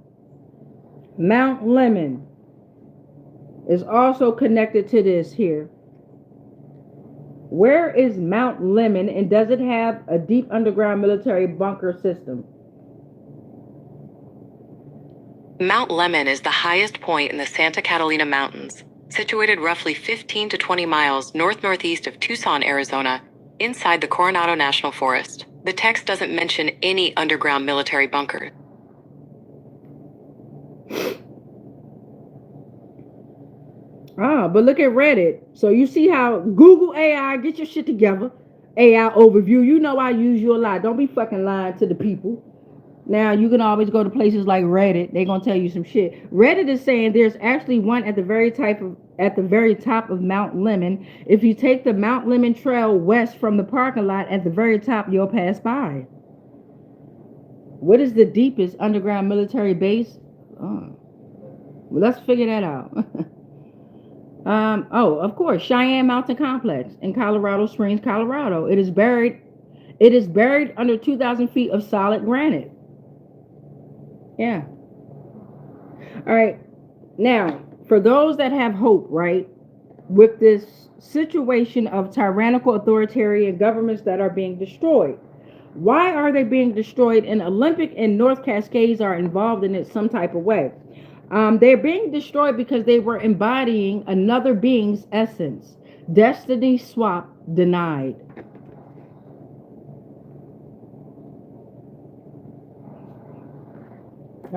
Mount Lemmon is also connected to this here. Where is Mount Lemmon, and does it have a deep underground military bunker system? Mount Lemmon is the highest point in the Santa Catalina Mountains, situated roughly 15 to 20 miles north-northeast of Tucson, Arizona, inside the Coronado National Forest. The text doesn't mention any underground military bunker. But look at Reddit. So you see how Google AI, get your shit together. AI overview. You know I use you a lot. Don't be fucking lying to the people. Now, you can always go to places like Reddit. They're going to tell you some shit. Reddit is saying there's actually one at the very top of Mount Lemmon. If you take the Mount Lemmon Trail west from the parking lot, at the very top, you'll pass by. What is the deepest underground military base? Well, let's figure that out. Of course, Cheyenne Mountain Complex in Colorado Springs, Colorado. It is buried under 2,000 feet of solid granite. Yeah. All right. Now, for those that have hope, right, with this situation of tyrannical authoritarian governments that are being destroyed, why are they being destroyed? And Olympic and North Cascades are involved in it some type of way. They're being destroyed because they were embodying another being's essence. Destiny swap denied.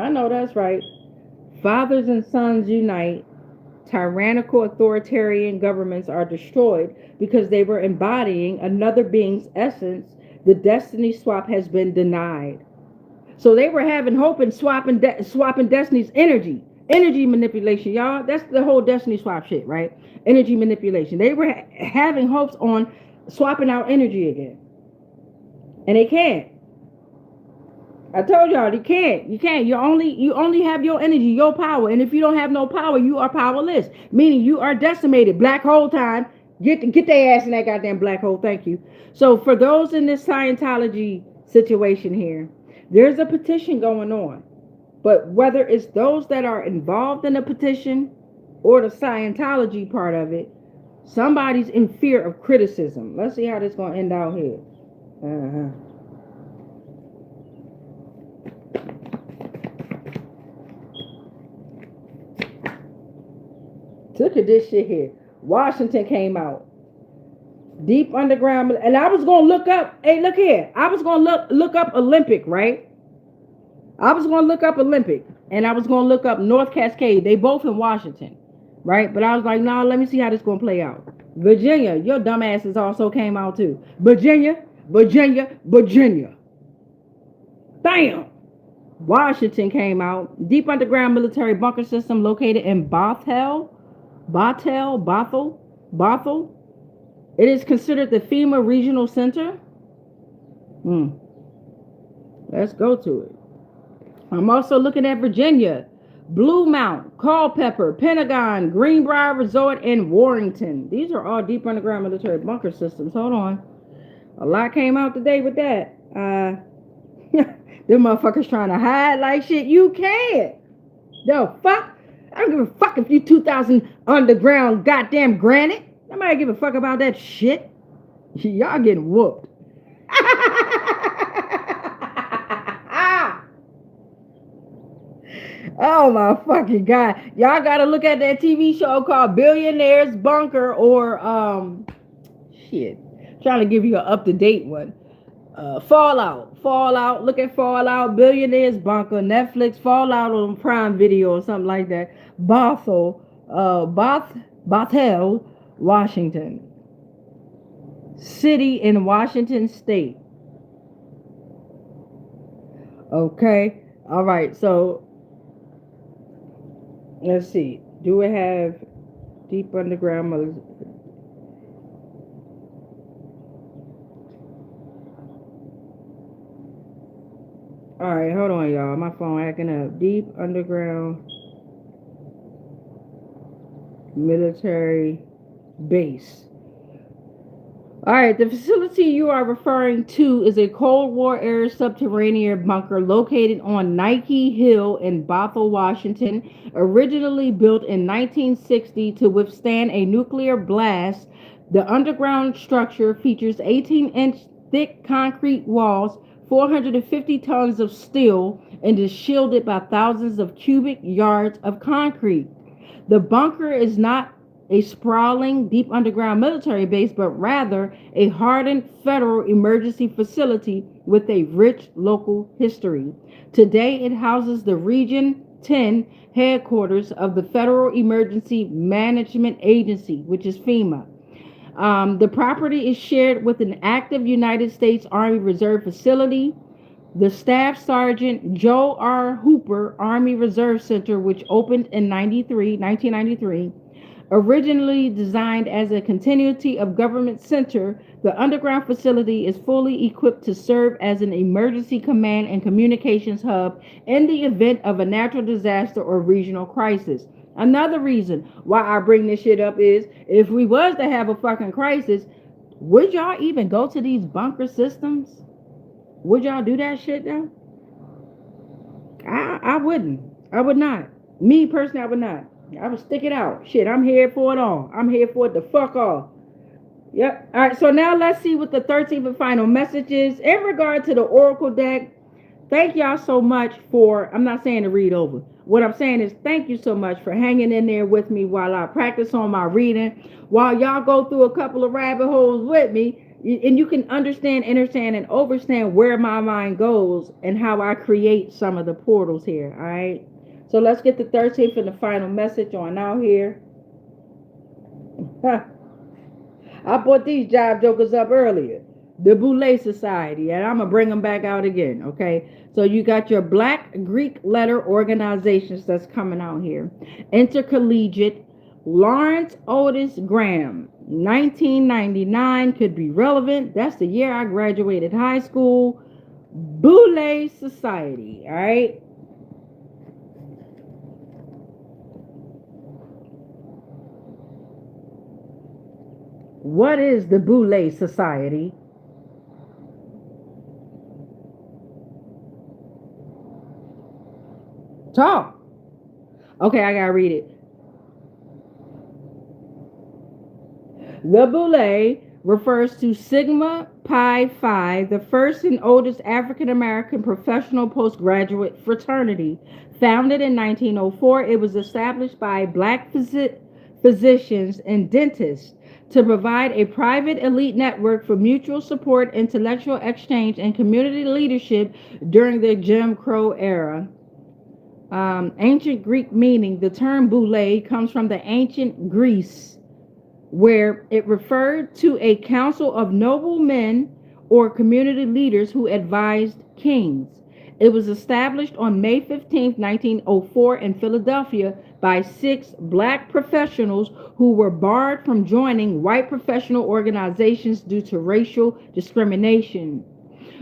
I know that's right. Fathers and sons unite. Tyrannical authoritarian governments are destroyed because they were embodying another being's essence. The destiny swap has been denied. So they were having hope and swapping Destiny's energy manipulation, y'all. That's the whole Destiny swap shit, right? Energy manipulation. They were having hopes on swapping out energy again, and they can't. I told y'all you can't. You can't. You only have your energy, your power, and if you don't have no power, you are powerless. Meaning you are decimated. Black hole time. Get their ass in that goddamn black hole. Thank you. So for those in this Scientology situation here, there's a petition going on. But whether it's those that are involved in the petition or the Scientology part of it, somebody's in fear of criticism. Let's see how this is going to end out here. Look at this shit here. Washington came out. Deep underground, and I was gonna look up. Hey, look here. I was gonna look up Olympic, right? I was gonna look up Olympic, and I was gonna look up North Cascade. They both in Washington, right? But I was like, no, let me see how this gonna play out. Virginia, your dumbasses also came out too. Virginia. Damn. Washington came out. Deep underground military bunker system located in Bothell. It is considered the FEMA regional center. Let's go to it. I'm also looking at Virginia. Blue Mount, Culpeper, Pentagon, Greenbrier Resort, and Warrington. These are all deep underground military bunker systems. Hold on. A lot came out today with that. Them motherfuckers trying to hide like shit. You can't. The fuck? I don't give a fuck if you 2,000 underground goddamn granite. Nobody give a fuck about that shit. Y'all getting whooped. Oh my fucking God. Y'all gotta look at that TV show called Billionaire's Bunker or shit. Trying to give you an up-to-date one. Fallout. Look at Fallout. Billionaire's Bunker. Netflix. Fallout on Prime Video or something like that. Bothell, Washington. City in Washington State. Okay. All right. So let's see. Do it have deep underground mothers? All right, hold on, y'all. My phone acting up. Deep underground military base. All right, the facility you are referring to is a Cold War era subterranean bunker located on Nike Hill in Bothell, Washington. Originally built in 1960 to withstand a nuclear blast, the underground structure features 18-inch thick concrete walls, 450 tons of steel, and is shielded by thousands of cubic yards of concrete. The bunker is not a sprawling deep underground military base, but rather a hardened federal emergency facility with a rich local history. Today, it houses the Region 10 headquarters of the Federal Emergency Management Agency, which is FEMA. The property is shared with an active United States Army Reserve facility, the Staff Sergeant Joe R. Hooper Army Reserve Center, which opened in 1993. Originally designed as a continuity of government center, the underground facility is fully equipped to serve as an emergency command and communications hub in the event of a natural disaster or regional crisis. Another reason why I bring this shit up is if we was to have a fucking crisis, would y'all even go to these bunker systems? Would y'all do that shit though? I wouldn't. I would not. Me personally, I would not. I would stick it out. Shit, I'm here for it all. I'm here for it to fuck all. Yep. All right, so now let's see what the 13th and final message is. In regard to the Oracle deck, thank y'all so much for, I'm not saying to read over. What I'm saying is thank you so much for hanging in there with me while I practice on my reading, while y'all go through a couple of rabbit holes with me, and you can understand, understand, and overstand where my mind goes and how I create some of the portals here, all right? So let's get the 13th and the final message on out here. I brought these jive jokers up earlier. The Boule Society, and I'm going to bring them back out again, okay? So you got your Black Greek letter organizations that's coming out here. Intercollegiate, Lawrence Otis Graham, 1999, could be relevant. That's the year I graduated high school. Boule Society, all right? What is the Boule Society? Talk. Okay, I gotta read it. The Boule refers to Sigma Pi Phi, the first and oldest African American professional postgraduate fraternity. Founded in 1904, it was established by Black physicians, and dentists to provide a private elite network for mutual support, intellectual exchange, and community leadership during the Jim Crow era. Ancient Greek meaning, the term boule comes from the ancient Greece, where it referred to a council of noblemen or community leaders who advised kings. It was established on May 15th, 1904 in Philadelphia by 6 black professionals who were barred from joining white professional organizations due to racial discrimination.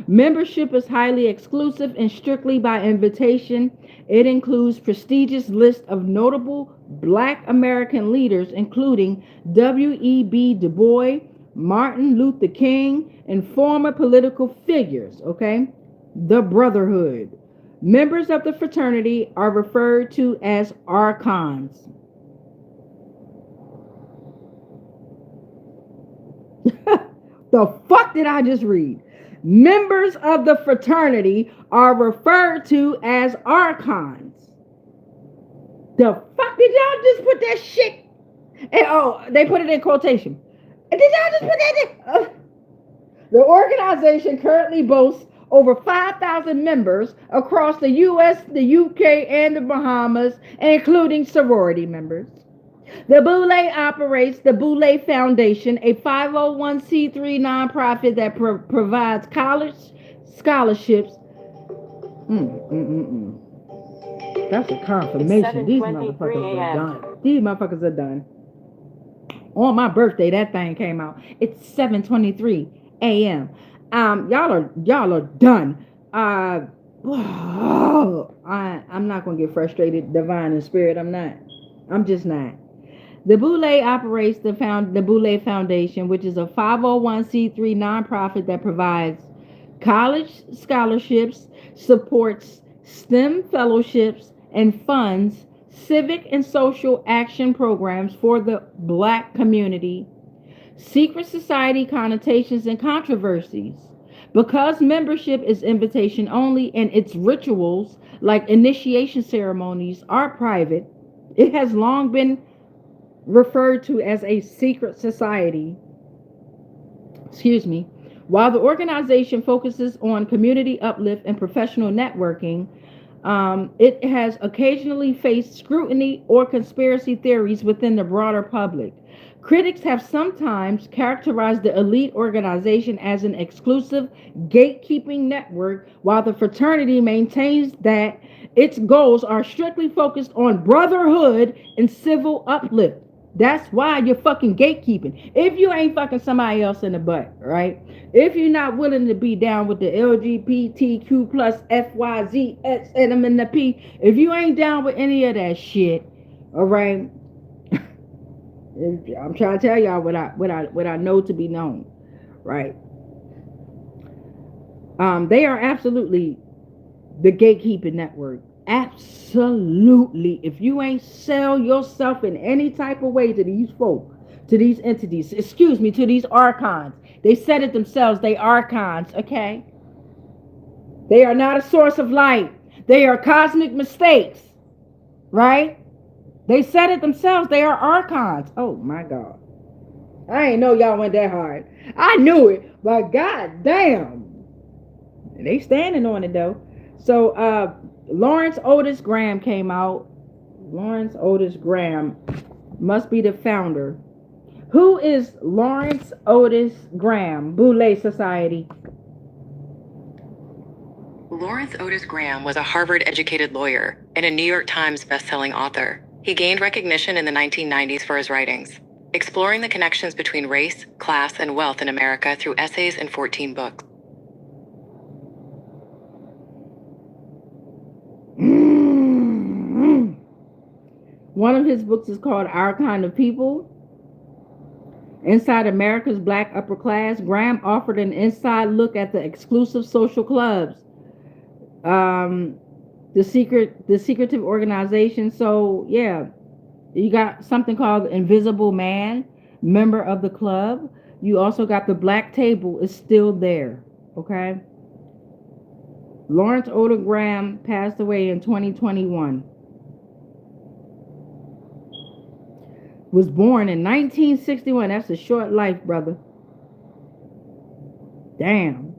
Membership is highly exclusive and strictly by invitation. It includes prestigious list of notable black American leaders, including W.E.B. Du Bois, Martin Luther King, and former political figures, okay? The Brotherhood. Members of the fraternity are referred to as archons. The fuck did I just read? Members of the fraternity are referred to as archons. The fuck did y'all just put that shit? And oh, they put it in quotation. Did y'all just put that in? The organization currently boasts over 5,000 members across the U.S., the U.K., and the Bahamas, including sorority members. The Boule operates the Boule Foundation, a 501c3 nonprofit that provides college scholarships. That's a confirmation. These motherfuckers are done. These motherfuckers are done. On my birthday, that thing came out. It's 7:23 a.m. Y'all are done. I'm not gonna get frustrated, divine in spirit. I'm not. I'm just not. The Boule operates the Boule Foundation, which is a 501c3 nonprofit that provides college scholarships, supports STEM fellowships, and funds civic and social action programs for the black community. Secret society connotations and controversies. Because membership is invitation only and its rituals, like initiation ceremonies, are private, it has long been referred to as a secret society. While the organization focuses on community uplift and professional networking, it has occasionally faced scrutiny or conspiracy theories within the broader public. Critics have sometimes characterized the elite organization as an exclusive gatekeeping network, while the fraternity maintains that its goals are strictly focused on brotherhood and civil uplift. That's why you're fucking gatekeeping. If you ain't fucking somebody else in the butt, right? If you're not willing to be down with the LGBTQ plus FYZ X and I'm in the P, if you ain't down with any of that shit, all right. I'm trying to tell y'all what I know to be known, right? They are absolutely the gatekeeping network. Absolutely. If you ain't sell yourself in any type of way to these folk, to these entities, to these archons, they said it themselves, they archons, okay? They are not a source of light. They are cosmic mistakes, right? They said it themselves, they are archons. Oh my God. I ain't know y'all went that hard. I knew it, but god damn. They standing on it though. So Lawrence Otis Graham came out. Lawrence Otis Graham must be the founder. Who is Lawrence Otis Graham? Boule Society. Lawrence Otis Graham was a Harvard-educated lawyer and a New York Times best-selling author. He gained recognition in the 1990s for his writings, exploring the connections between race, class, and wealth in America through essays and 14 books. One of his books is called Our Kind of People. Inside America's Black Upper Class, Graham offered an inside look at the exclusive social clubs, the secretive organization. So yeah, you got something called the Invisible Man, member of the club. You also got the Black Table is still there. Okay. Lawrence Otis Graham passed away in 2021. Was born in 1961. That's a short life, brother. Damn.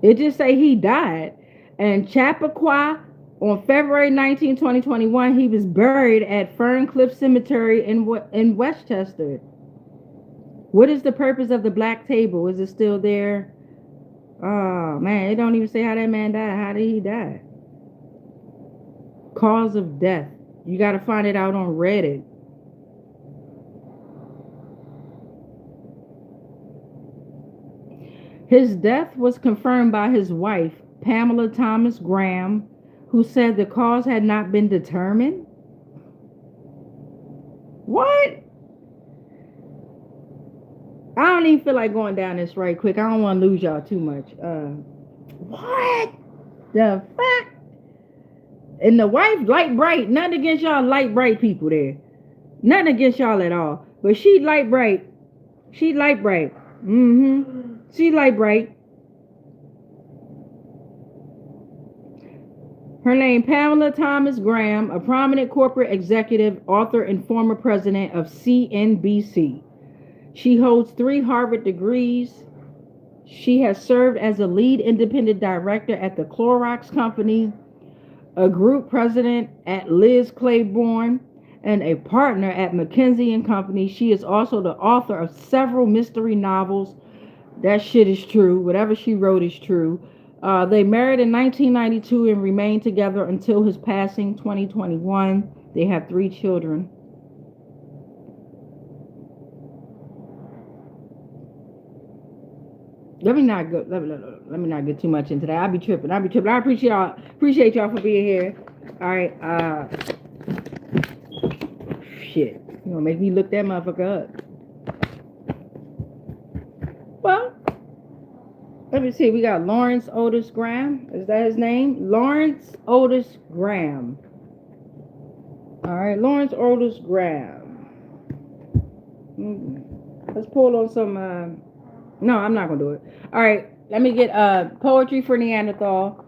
It just say he died. And Chappaqua on February 19, 2021, he was buried at Ferncliff Cemetery in Westchester. What is the purpose of the black table? Is it still there? Oh, man, it don't even say how that man died. How did he die? Cause of death. You got to find it out on Reddit. His death was confirmed by his wife, Pamela Thomas Graham, who said the cause had not been determined. What? I don't even feel like going down this right quick. I don't want to lose y'all too much. What the fuck? And the wife, light bright. Nothing against y'all light bright people there. Nothing against y'all at all. But she light bright. She light bright. She light bright. Her name, Pamela Thomas Graham, a prominent corporate executive, author, and former president of CNBC. She holds 3 Harvard degrees. She has served as a lead independent director at the Clorox Company, a group president at Liz Claiborne, and a partner at McKinsey & Company. She is also the author of several mystery novels. That shit is true. Whatever she wrote is true. They married in 1992 and remained together until his passing 2021. They have 3 children. Let me not get too much into that. I'll be tripping. I appreciate y'all for being here. All right. Shit. You gonna make me look that motherfucker up. Well, let me see. We got Lawrence Otis Graham. Is that his name? Lawrence Otis Graham. All right, Lawrence Otis Graham. Let's pull on some. No, I'm not gonna do it. All right, let me get Poetry for Neanderthal.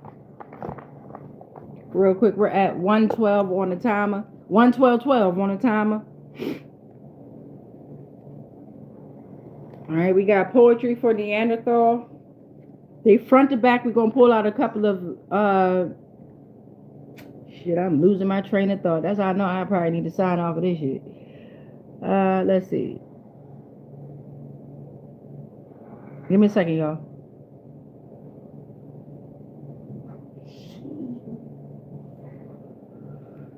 Real quick, we're at 112 on the timer. 112:12 on the timer. All right, we got Poetry for Neanderthal. They front to back. We're gonna pull out a couple of shit. I'm losing my train of thought. That's how I know I probably need to sign off of this shit. Let's see. Give me a second, y'all.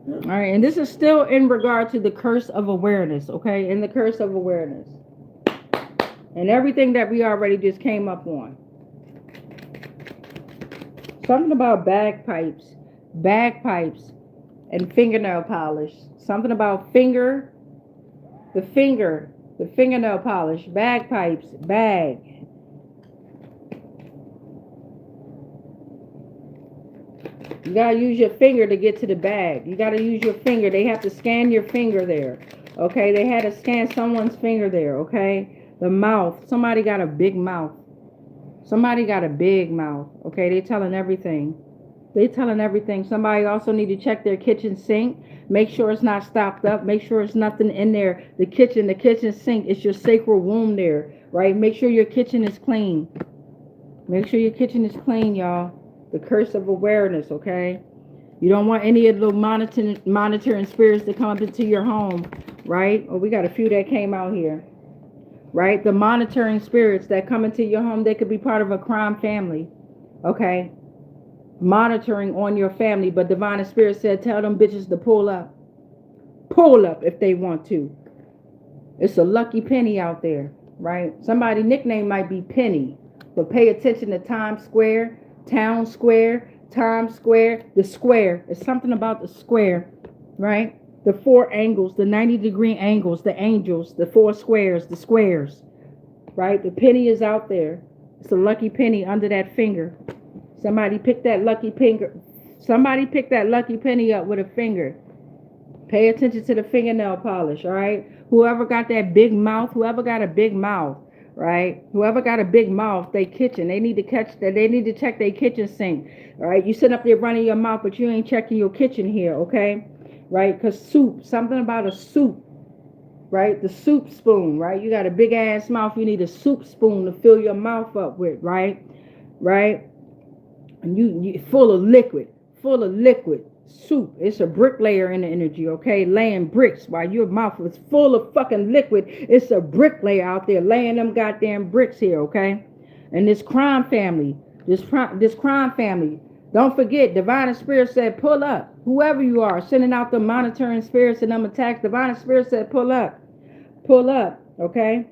All right, and this is still in regard to the curse of awareness, okay? In the curse of awareness. And everything that we already just came up on. Something about bagpipes and fingernail polish. Something about the fingernail polish, bagpipes, bag. You gotta use your finger to get to the bag. You gotta use your finger. They have to scan your finger there. Okay, they had to scan someone's finger there, okay? The mouth. Somebody got a big mouth. Okay, they telling everything. Somebody also need to check their kitchen sink. Make sure it's not stopped up. Make sure it's nothing in there. The kitchen sink, it's your sacral womb there, right? Make sure your kitchen is clean. Y'all. The curse of awareness, okay? You don't want any of the monitoring spirits to come up into your home, right? Oh, we got a few that came out here, right? The monitoring spirits that come into your home, they could be part of a crime family, okay? Monitoring on your family, but Divine Spirit said, tell them bitches to pull up if they want to. It's a lucky penny out there, right? Somebody's nickname might be Penny, but pay attention to Times Square, Town Square, Times Square, the square. It's something about the square, right? The 4 angles, the 90-degree angles, the angels, the 4 squares, the squares, right? The penny is out there. It's a lucky penny under that finger. Somebody pick that lucky penny up with a finger. Pay attention to the fingernail polish, all right? Whoever got a big mouth, right? Whoever got a big mouth, they kitchen. They need to check their kitchen sink. All right. You sit up there running your mouth, but you ain't checking your kitchen here, okay? right? Because soup, something about a soup, right? The soup spoon, right? You got a big ass mouth. You need a soup spoon to fill your mouth up with, right? Right? And you full of liquid, soup. It's a bricklayer in the energy, okay? Laying bricks while your mouth is full of fucking liquid. It's a bricklayer out there laying them goddamn bricks here, okay? And this crime family, this crime family, don't forget, Divine Spirit said, pull up. Whoever you are, sending out the monitoring spirits and them attacks, Divine Spirit said, pull up, okay?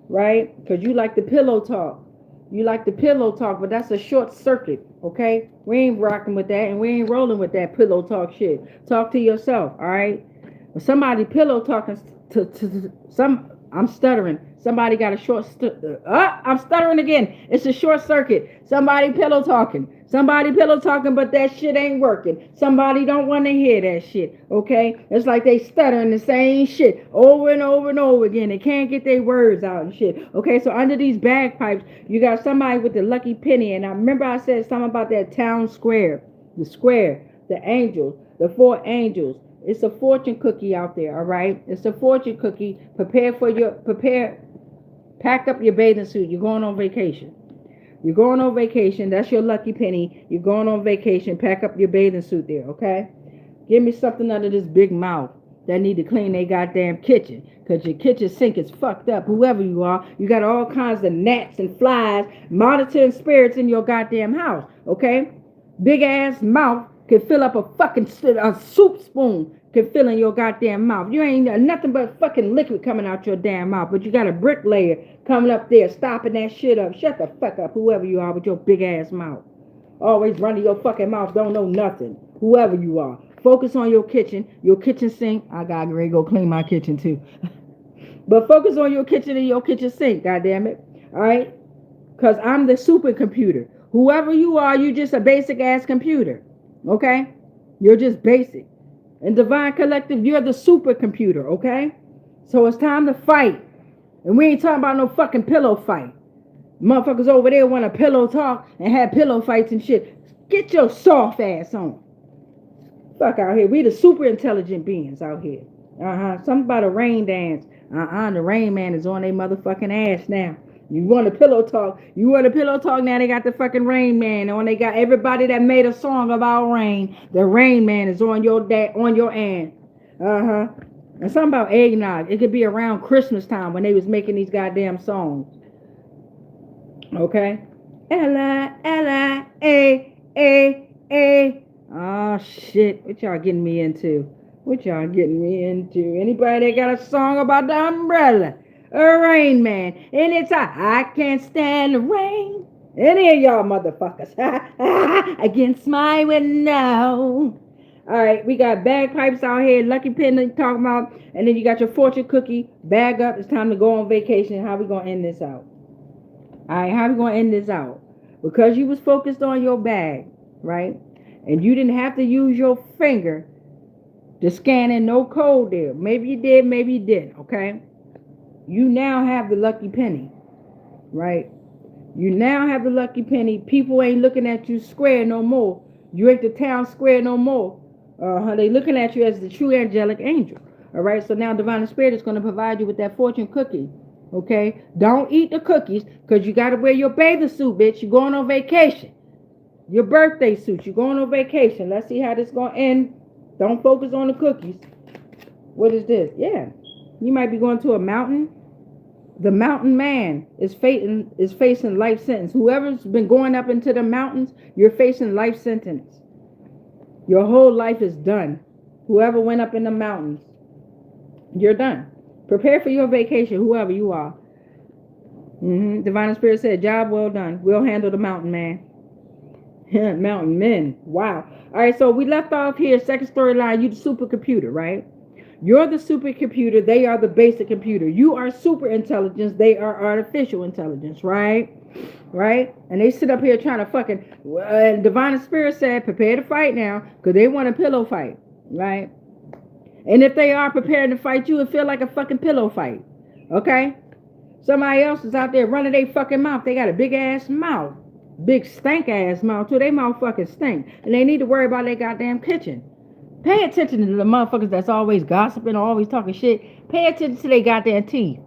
Right? Because you like the pillow talk. You like the pillow talk, but that's a short circuit, okay? We ain't rocking with that, and we ain't rolling with that pillow talk shit. Talk to yourself, all right? When somebody pillow talking to some, I'm stuttering. Somebody got a short, I'm stuttering again. It's a short circuit. Somebody pillow talking, but that shit ain't working. Somebody don't want to hear that shit, okay? It's like they stuttering the same shit over and over and over again. They can't get their words out and shit, okay? So under these bagpipes, you got somebody with the lucky penny. And I remember I said something about that town square, the angels, the 4 angels. It's a fortune cookie out there, all right? It's a fortune cookie. Pack up your bathing suit. You're going on vacation. That's your lucky penny. You're going on vacation. Pack up your bathing suit there, okay? Give me something under this big mouth that need to clean their goddamn kitchen. Because your kitchen sink is fucked up. Whoever you are, you got all kinds of gnats and flies, monitoring spirits in your goddamn house, okay? Big ass mouth can fill up a fucking soup spoon. Can fill in your goddamn mouth. You ain't nothing but fucking liquid coming out your damn mouth. But you got a bricklayer coming up there, stopping that shit up. Shut the fuck up, whoever you are with your big ass mouth. Always running your fucking mouth, don't know nothing. Whoever you are. Focus on your kitchen sink. I gotta go clean my kitchen too. But focus on your kitchen and your kitchen sink, goddamn it. Alright? Because I'm the supercomputer. Whoever you are, you just a basic ass computer. Okay? You're just basic. In Divine Collective, you're the supercomputer, okay? So it's time to fight. And we ain't talking about no fucking pillow fight. Motherfuckers over there want to pillow talk and have pillow fights and shit. Get your soft ass on. Fuck out here. We the super intelligent beings out here. Something about a rain dance. The Rain Man is on their motherfucking ass now. You want a pillow talk. Now they got the fucking Rain Man on. They got everybody that made a song about rain. The Rain Man is on your ass. And something about eggnog. It could be around Christmas time when they was making these goddamn songs. Okay? Ella, A. Oh shit. What y'all getting me into? Anybody that got a song about the umbrella? A Rain Man. And it's I can't stand the rain. Any of y'all motherfuckers. Against my window. Alright, we got bagpipes out here. Lucky Penny talking about. And then you got your fortune cookie. Bag up. It's time to go on vacation. How we going to end this out? Alright, how we going to end this out? Because you was focused on your bag. Right? And you didn't have to use your finger to scan in no code there. Maybe you did, maybe you didn't. Okay? You now have the lucky penny, right? You now have the lucky penny. People ain't looking at you square no more. You ain't the town square no more. They looking at you as the true angelic angel. All right, so now Divine Spirit is going to provide you with that fortune cookie. Okay? Don't eat the cookies because you got to wear your bathing suit, bitch. You're going on vacation. Your birthday suit. You're going on vacation. Let's see how this going to end. Don't focus on the cookies. What is this? Yeah. You might be going to a mountain. The mountain man is facing life sentence. Whoever's been going up into the mountains, you're facing life sentence. Your whole life is done. Whoever went up in the mountains, you're done. Prepare for your vacation, whoever you are. Divine Spirit said, job well done. We'll handle the mountain man. Mountain men. Wow. All right, so we left off here. Second storyline, you the supercomputer, right? You're the supercomputer. They are the basic computer. You are super intelligence. They are artificial intelligence, right? Right? And they sit up here trying to fucking... Divine Spirit said, prepare to fight now because they want a pillow fight, right? And if they are prepared to fight you, it feel like a fucking pillow fight, okay? Somebody else is out there running their fucking mouth. They got a big ass mouth. Big stank ass mouth too. They mouth fucking stink. And they need to worry about their goddamn kitchen. Pay attention to the motherfuckers that's always gossiping, always talking shit. Pay attention to their goddamn teeth.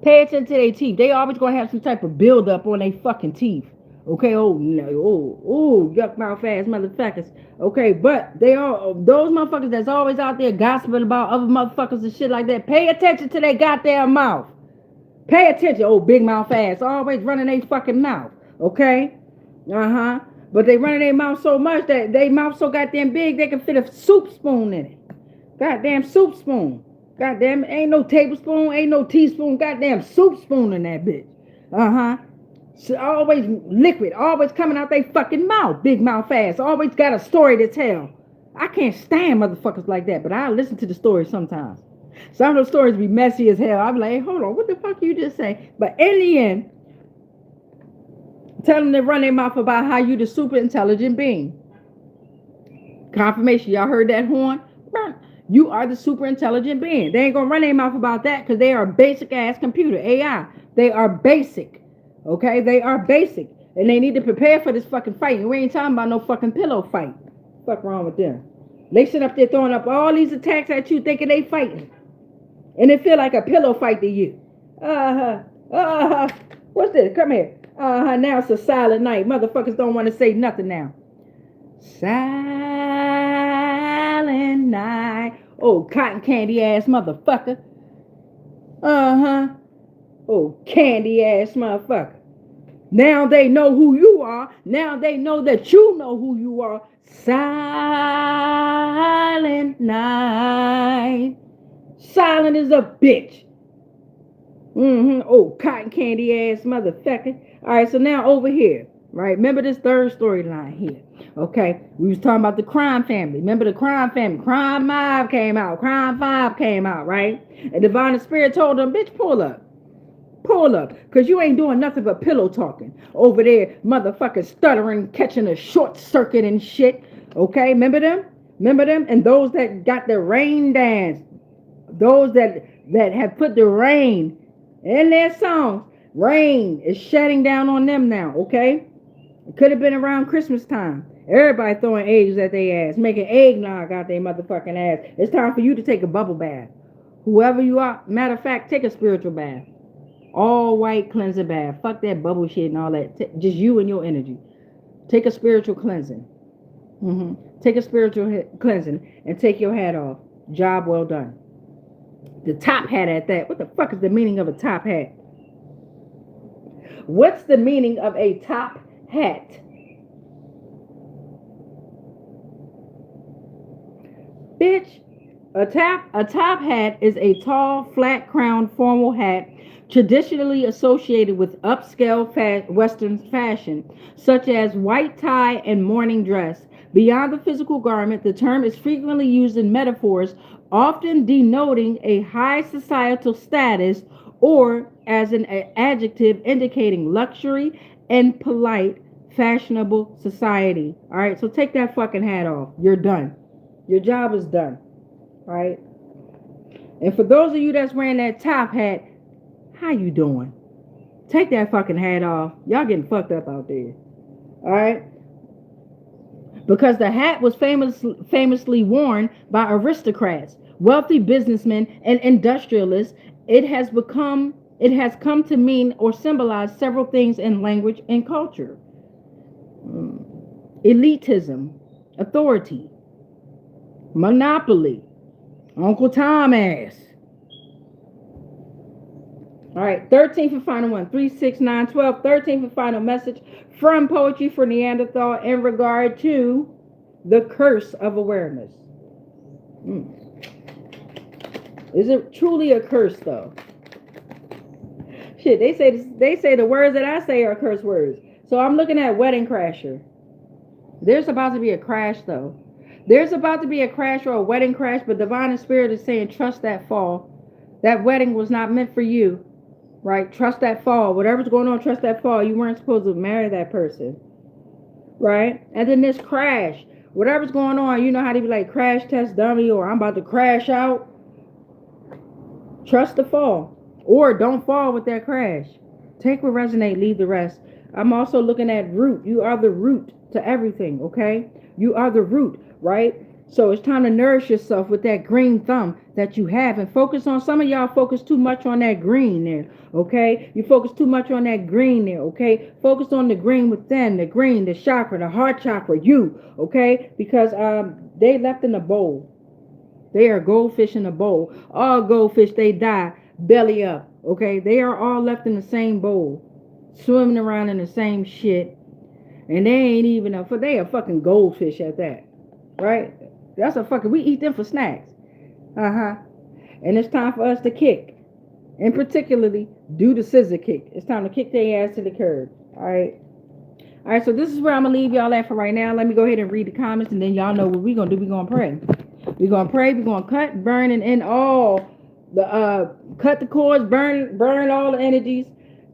Pay attention to their teeth. They always gonna have some type of build up on their fucking teeth. Okay, yuck mouth ass motherfuckers. Okay, but they are those motherfuckers that's always out there gossiping about other motherfuckers and shit like that. Pay attention to their goddamn mouth. Pay attention, big mouth ass. Always running their fucking mouth. Okay? But they running their mouth so much that they mouth so goddamn big they can fit a soup spoon in it. Goddamn soup spoon. Goddamn, ain't no tablespoon, ain't no teaspoon, goddamn soup spoon in that bitch. So always liquid, always coming out they fucking mouth, big mouth ass. Always got a story to tell. I can't stand motherfuckers like that, but I listen to the stories sometimes. Some of those stories be messy as hell. I'm like, hey, hold on, what the fuck you just say? But in the end, tell them to run their mouth about how you the super intelligent being. Confirmation, y'all heard that horn? You are the super intelligent being. They ain't gonna run their mouth about that because they are a basic ass computer, AI. They are basic. Okay, they are basic. And they need to prepare for this fucking fight. And we ain't talking about no fucking pillow fight. Fuck wrong with them? They sit up there throwing up all these attacks at you thinking they fighting. And it feel like a pillow fight to you. What's this? Come here. Now it's a silent night. Motherfuckers don't want to say nothing now. Silent night. Oh, cotton candy ass motherfucker. Oh, candy ass motherfucker. Now they know who you are. Now they know that you know who you are. Silent night. Silent as a bitch. Oh, cotton candy ass motherfucker. All right, so now over here, right? Remember this third storyline here. Okay, we was talking about the crime family. Remember the crime family? Crime Mob came out. Crime 5 came out, right? And Divine Spirit told them, bitch, pull up. Pull up, because you ain't doing nothing but pillow talking. Over there, motherfucking stuttering, catching a short circuit and shit. Okay, remember them? Remember them? And those that got the rain dance. Those that have put the rain in their songs. Rain is shutting down on them now, okay? It could have been around Christmas time. Everybody throwing eggs at their ass, making eggnog out their motherfucking ass. It's time for you to take a bubble bath. Whoever you are, matter of fact, take a spiritual bath. All white cleansing bath. Fuck that bubble shit and all that. Just you and your energy. Take a spiritual cleansing. Take a spiritual cleansing and take your hat off. Job well done. The top hat at that. What the fuck is the meaning of a top hat? What's the meaning of a top hat? Bitch, a top hat is a tall, flat-crowned formal hat traditionally associated with upscale Western fashion, such as white tie and morning dress. Beyond the physical garment, the term is frequently used in metaphors, often denoting a high societal status or as an adjective indicating luxury and polite, fashionable society. All right, so take that fucking hat off. You're done. Your job is done. All right? And for those of you that's wearing that top hat, how you doing? Take that fucking hat off. Y'all getting fucked up out there. All right? Because the hat was famously worn by aristocrats, wealthy businessmen, and industrialists. It has come to mean or symbolize several things in language and culture. Elitism, authority, monopoly, Uncle Tom ass. All right, 13th and final one. 3, 6, 9, 12. 13th and final message from Poetry for Neanderthal in regard to the curse of awareness. Is it truly a curse, though? Shit, they say the words that I say are curse words. So I'm looking at Wedding Crasher. There's about to be a crash, though. There's about to be a crash or a wedding crash, but Divine Spirit is saying, trust that fall. That wedding was not meant for you. Right? Trust that fall. Whatever's going on, trust that fall. You weren't supposed to marry that person. Right? And then this crash. Whatever's going on, you know how they be like, crash test dummy, or I'm about to crash out. Trust the fall. Or don't fall with that crash. Take what resonates, leave the rest. I'm also looking at root. You are the root to everything, okay? You are the root, right? So it's time to nourish yourself with that green thumb that you have and focus on. Some of y'all focus too much on that green there, okay? You focus too much on that green there, okay? Focus on the green within, the green, the chakra, the heart chakra, you, okay? Because they left in a bowl. They are goldfish in a bowl. All goldfish, they die belly up, okay? They are all left in the same bowl, swimming around in the same shit. And they ain't even they a fucking goldfish at that, right? That's a fucking, we eat them for snacks. Uh-huh. And it's time for us to kick. And particularly, do the scissor kick. It's time to kick their ass to the curb. All right. All right, so this is where I'm going to leave y'all at for right now. Let me go ahead and read the comments, and then y'all know what we're going to do. We're going to pray. We're going to pray. We're going to cut, burn, and end all the, cut the cords, burn all the energies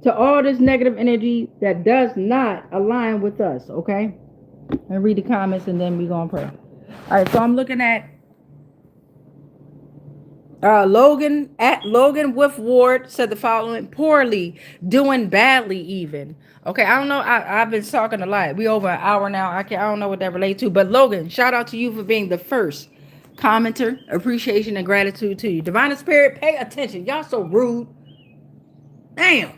to all this negative energy that does not align with us, okay? And read the comments, and then we're going to pray. All right, so I'm looking at Logan with Ward said the following: poorly, doing badly, even. Okay, I don't know. I've been talking a lot. We over an hour now. I don't know what that relates to. But Logan, shout out to you for being the first commenter. Appreciation and gratitude to you. Divine Spirit, pay attention. Y'all so rude. Damn.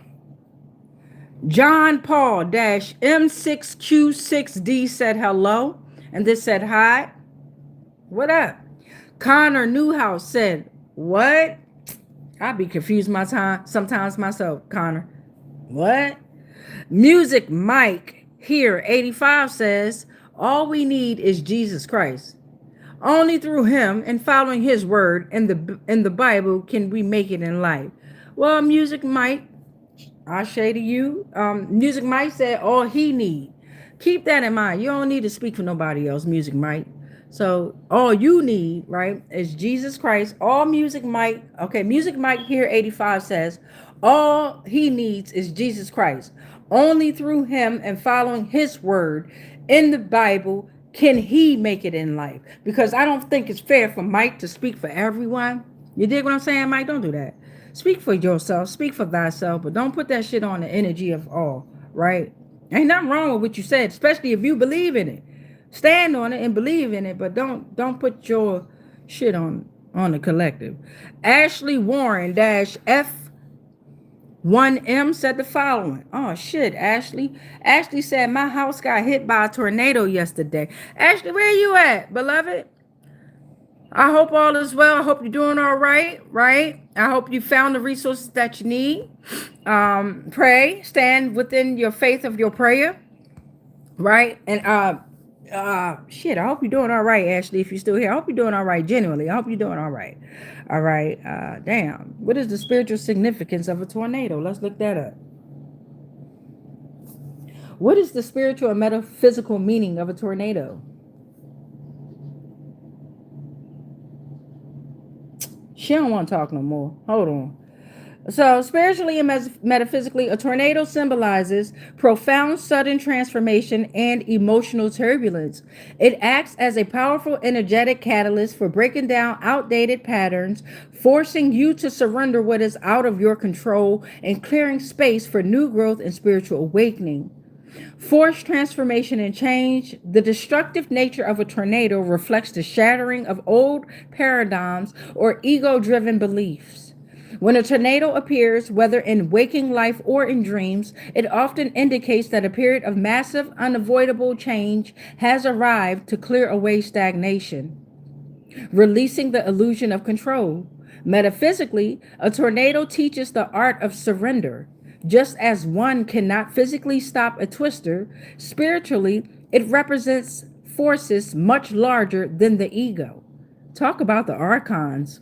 John Paul M6Q6D said hello, and this said hi. What up? Connor Newhouse said, what? I be confused sometimes myself, Connor. What? Music Mike here 85 says, all we need is Jesus Christ. Only through him and following his word in the Bible can we make it in life. Well, Music Mike, I say to you, Music Mike said all he need. Keep that in mind. You don't need to speak for nobody else, Music Mike. So all you need, right, is Jesus Christ. All Music Mike, okay, Music Mike here 85 says, all he needs is Jesus Christ. Only through him and following his word in the Bible can he make it in life. Because I don't think it's fair for Mike to speak for everyone. You dig what I'm saying, Mike? Don't do that. Speak for yourself. Speak for thyself. But don't put that shit on the energy of all, right? Ain't nothing wrong with what you said, especially if you believe in it. Stand on it and believe in it, but don't put your shit on the collective. Ashley Warren F1M said the following. Oh shit, Ashley. Ashley said my house got hit by a tornado yesterday. Ashley, where you at, beloved? I hope all is well. I hope you're doing all right, right? I hope you found the resources that you need. Pray, stand within your faith of your prayer, right? And shit, I hope you're doing all right, Ashley. If you're still here, I hope you're doing all right. Genuinely, I hope you're doing all right. All right. Damn. What is the spiritual significance of a tornado? Let's look that up. What is the spiritual and metaphysical meaning of a tornado? She don't want to talk no more. Hold on. So, spiritually and metaphysically, a tornado symbolizes profound sudden transformation and emotional turbulence. It acts as a powerful energetic catalyst for breaking down outdated patterns, forcing you to surrender what is out of your control, and clearing space for new growth and spiritual awakening. Forced transformation and change. The destructive nature of a tornado reflects the shattering of old paradigms or ego-driven beliefs. When a tornado appears, whether in waking life or in dreams, it often indicates that a period of massive, unavoidable change has arrived to clear away stagnation, releasing the illusion of control. Metaphysically, a tornado teaches the art of surrender. Just as one cannot physically stop a twister, spiritually, it represents forces much larger than the ego. Talk about the archons.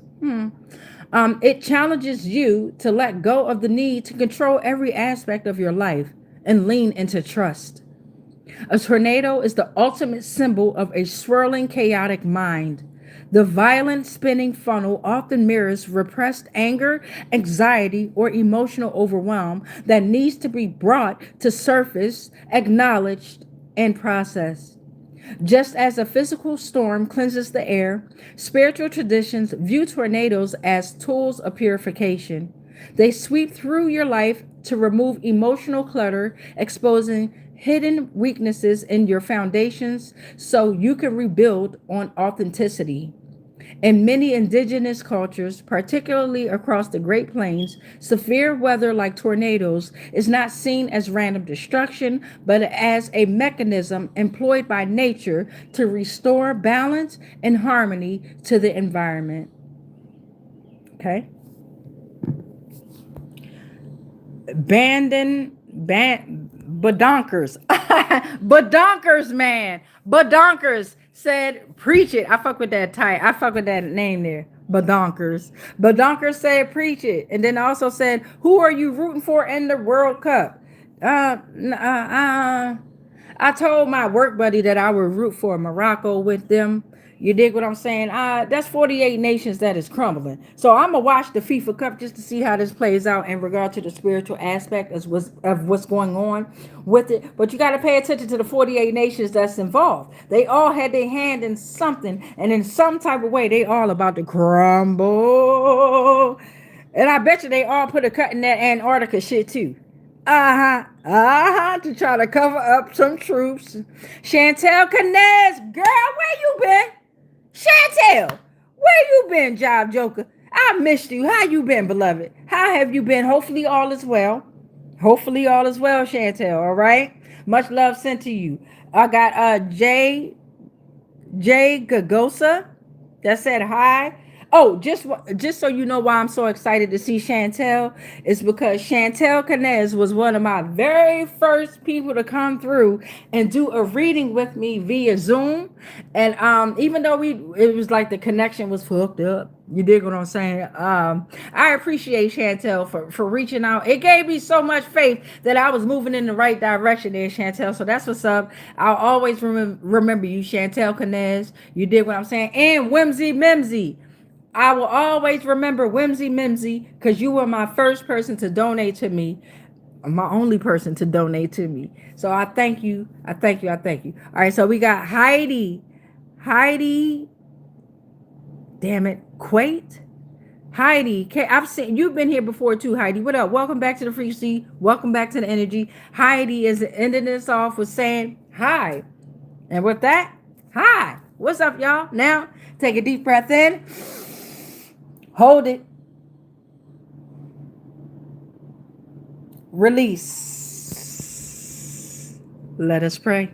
It challenges you to let go of the need to control every aspect of your life and lean into trust. A tornado is the ultimate symbol of a swirling, chaotic mind. The violent spinning funnel often mirrors repressed anger, anxiety, or emotional overwhelm that needs to be brought to surface, acknowledged, and processed. Just as a physical storm cleanses the air, spiritual traditions view tornadoes as tools of purification. They sweep through your life to remove emotional clutter, exposing hidden weaknesses in your foundations so you can rebuild on authenticity. In many indigenous cultures, particularly across the Great Plains, severe weather like tornadoes is not seen as random destruction, but as a mechanism employed by nature to restore balance and harmony to the environment. Okay? Badonkers. Badonkers, man. Badonkers said, preach it. I fuck with that title. I fuck with that name there. Badonkers. Badonkers said, preach it. And then also said, who are you rooting for in the World Cup? I told my work buddy that I would root for Morocco with them. You dig what I'm saying? That's 48 nations that is crumbling. So I'm going to watch the FIFA Cup just to see how this plays out in regard to the spiritual aspect of what's going on with it. But you got to pay attention to the 48 nations that's involved. They all had their hand in something. And in some type of way, they all about to crumble. And I bet you they all put a cut in that Antarctica shit too. To try to cover up some troops. Chantel Canez, girl, where you been? Chantel, where you been, Job Joker? I missed you. How you been, beloved? How have you been? Hopefully all is well. Hopefully all is well, Chantel, all right? Much love sent to you. I got Jay Gagosa that said hi. Oh, just so you know why I'm so excited to see Chantel is because Chantel Canez was one of my very first people to come through and do a reading with me via Zoom. And even though it was like the connection was fucked up, you dig what I'm saying? I appreciate Chantel for reaching out. It gave me so much faith that I was moving in the right direction there, Chantel. So that's what's up. I'll always remember you, Chantel Canez. You dig what I'm saying? And Whimsy Mimsy. I will always remember Whimsy Mimsy because you were my first person to donate to me, my only person to donate to me. So I thank you. I thank you. I thank you. All right. So we got Heidi, damn it, Quate. Heidi, I've seen you've been here before too, Heidi. What up? Welcome back to the Free Sea. Welcome back to the energy. Heidi is ending this off with saying hi. And with that, hi. What's up, y'all? Now, take a deep breath in. Hold it. Release. Let us pray.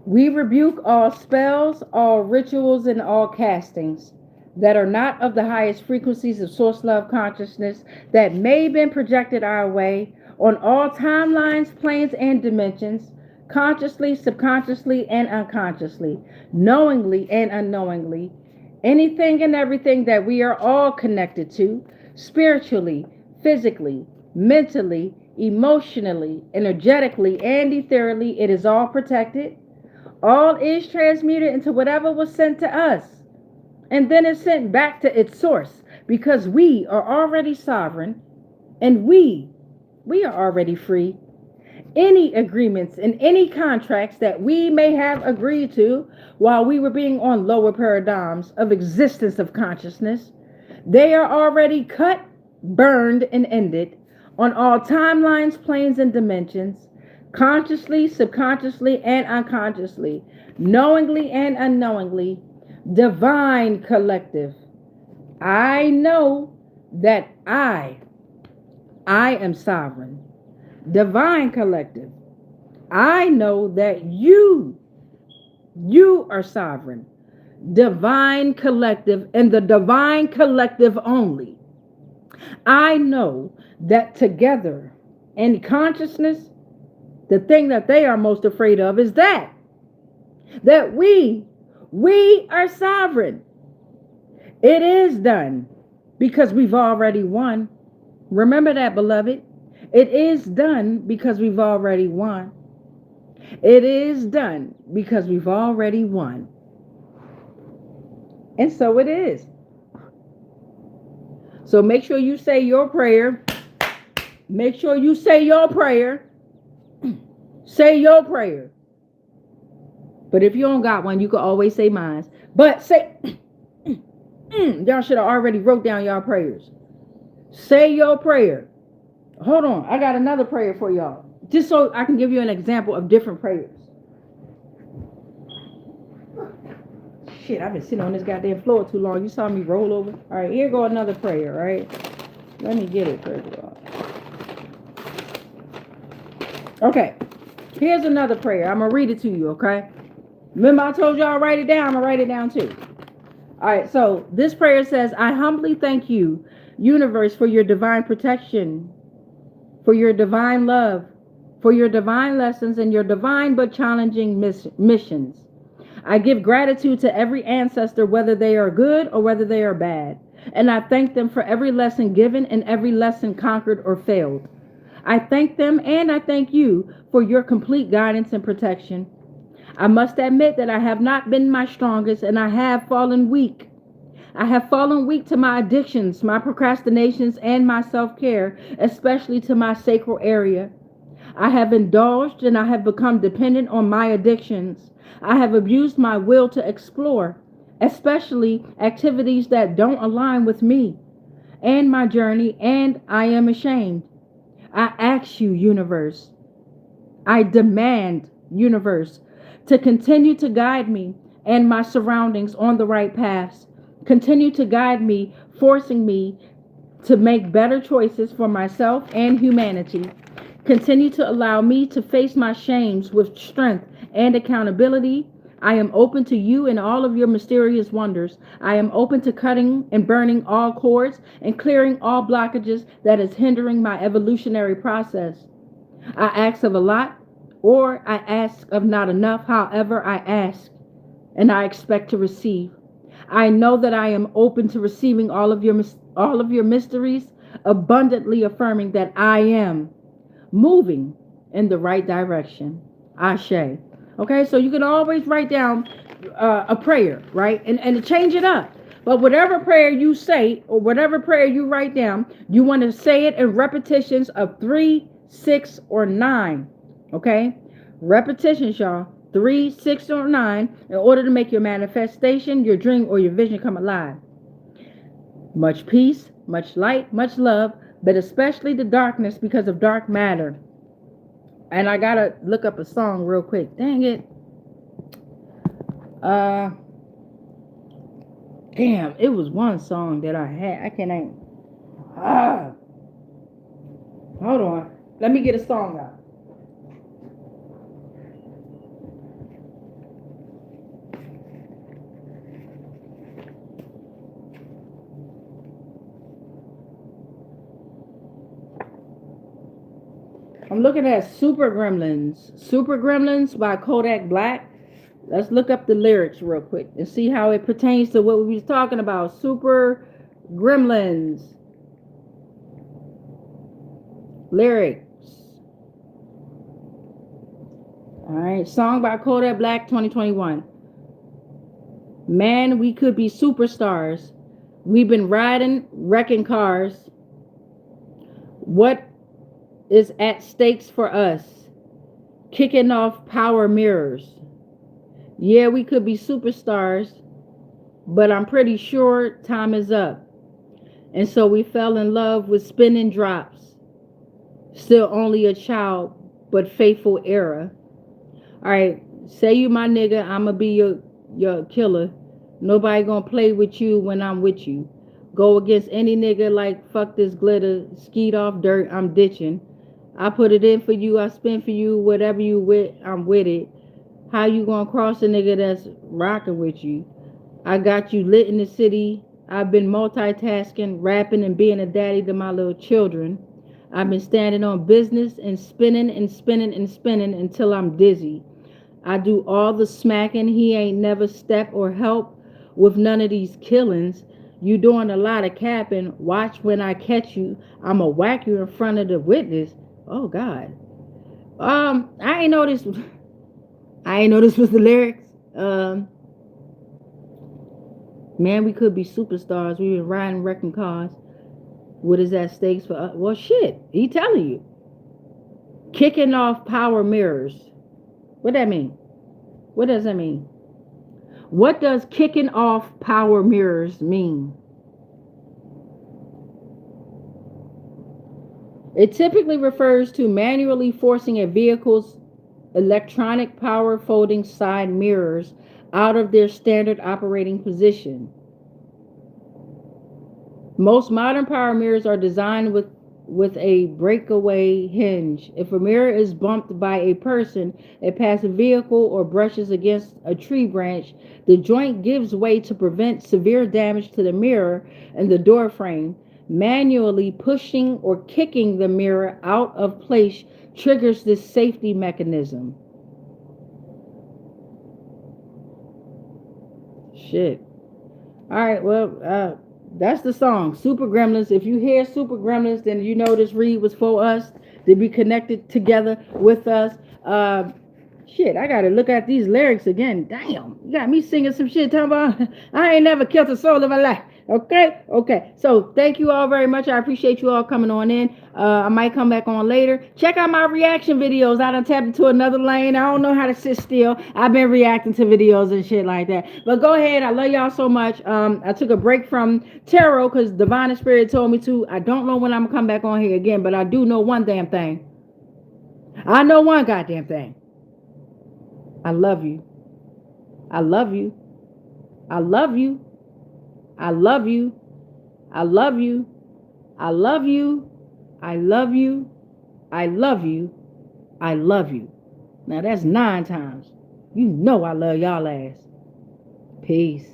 We rebuke all spells, all rituals, and all castings that are not of the highest frequencies of source love consciousness that may have been projected our way on all timelines, planes, and dimensions, consciously, subconsciously, and unconsciously, knowingly and unknowingly, anything and everything that we are all connected to, spiritually, physically, mentally, emotionally, energetically, and ethereally, it is all protected. All is transmuted into whatever was sent to us, and then it's sent back to its source, because we are already sovereign, and we are already free. Any agreements and any contracts that we may have agreed to while we were being on lower paradigms of existence of consciousness, they are already cut, burned, and ended on all timelines, planes, and dimensions, consciously, subconsciously, and unconsciously, knowingly and unknowingly. Divine collective, I know that I am sovereign. Divine collective, I know that you are sovereign. Divine collective and the divine collective only. I know that together in consciousness, the thing that they are most afraid of is that we are sovereign. It is done because we've already won. Remember that, beloved. It is done because we've already won. It is done because we've already won. And so it is. So make sure you say your prayer. Make sure you say your prayer. Say your prayer. But if you don't got one, you can always say mine. But say, y'all should have already wrote down y'all prayers. Say your prayer. Hold on. I got another prayer for y'all. Just so I can give you an example of different prayers. Shit, I've been sitting on this goddamn floor too long. You saw me roll over. All right, here go another prayer, right? Let me get it first of all. Okay, here's another prayer. I'm going to read it to you, okay? Remember I told y'all write it down? I'm going to write it down too. All right, so this prayer says, I humbly thank you, universe, for your divine protection, for your divine love, for your divine lessons, and your divine but challenging missions. I give gratitude to every ancestor, whether they are good or whether they are bad. And I thank them for every lesson given and every lesson conquered or failed. I thank them and I thank you for your complete guidance and protection. I must admit that I have not been my strongest and I have fallen weak. I have fallen weak to my addictions, my procrastinations, and my self-care, especially to my sacral area. I have indulged and I have become dependent on my addictions. I have abused my will to explore, especially activities that don't align with me and my journey, and I am ashamed. I ask you, universe, I demand, universe, to continue to guide me and my surroundings on the right paths. Continue to guide me, forcing me to make better choices for myself and humanity. Continue to allow me to face my shames with strength and accountability. I am open to you and all of your mysterious wonders. I am open to cutting and burning all cords and clearing all blockages that is hindering my evolutionary process. I ask of a lot, or I ask of not enough. However, I ask and I expect to receive. I know that I am open to receiving all of your mysteries, abundantly affirming that I am moving in the right direction. Ashe. Okay, so you can always write down a prayer, right? And change it up. But whatever prayer you say or whatever prayer you write down, you want to say it in repetitions of 3, 6, or 9. Okay? Repetitions, y'all. 3, 6, or 9 in order to make your manifestation, your dream, or your vision come alive. Much peace, much light, much love, but especially the darkness because of dark matter. And I gotta look up a song real quick. Dang it. Damn, it was one song that I had. I can't name. Hold on. Let me get a song out. I'm looking at Super Gremlins. Super Gremlins by Kodak Black. Let's look up the lyrics real quick and see how it pertains to what we was talking about. Super Gremlins. Lyrics. Alright, song by Kodak Black 2021. Man, we could be superstars. We've been riding, wrecking cars. What is at stakes for us? Kicking off power mirrors. Yeah, we could be superstars, but I'm pretty sure time is up. And so we fell in love with spinning drops. Still only a child, but faithful era. Alright, say you my nigga, I'ma be your killer. Nobody gonna play with you when I'm with you. Go against any nigga like fuck this glitter. Skeet off dirt, I'm ditching. I put it in for you, I spin for you, whatever you with, I'm with it. How you gonna cross a nigga that's rocking with you? I got you lit in the city. I've been multitasking, rapping, and being a daddy to my little children. I've been standing on business and spinning and spinning and spinning until I'm dizzy. I do all the smacking. He ain't never step or help with none of these killings. You doing a lot of capping. Watch when I catch you. I'ma whack you in front of the witness. Oh God. I ain't know this was the lyrics. Man, we could be superstars. We've been riding, wrecking cars. What is that stakes for us? Well, shit. He telling you. Kicking off power mirrors. What that mean? What does that mean? What does kicking off power mirrors mean? It typically refers to manually forcing a vehicle's electronic power folding side mirrors out of their standard operating position. Most modern power mirrors are designed with a breakaway hinge. If a mirror is bumped by a person, a passing vehicle, or brushes against a tree branch, the joint gives way to prevent severe damage to the mirror and the door frame. Manually pushing or kicking the mirror out of place triggers this safety mechanism. Shit. All right, well, that's the song, Super Gremlins. If you hear Super Gremlins, then you know this read was for us to be connected together with us. Shit, I gotta look at these lyrics again. Damn, you got me singing some shit talking about I ain't never killed a soul in my life. Okay. So thank you all very much. I appreciate you all coming on in. I might come back on later. Check out my reaction videos. I done tapped into another lane. I don't know how to sit still. I've been reacting to videos and shit like that. But go ahead. I love y'all so much. I took a break from tarot because Divine Spirit told me to. I don't know when I'm gonna come back on here again, but I do know one damn thing. I know one goddamn thing. I love you. I love you. I love you. I love you. I love you. I love you. I love you. I love you. I love you. Now that's 9 times. You know I love y'all ass. Peace.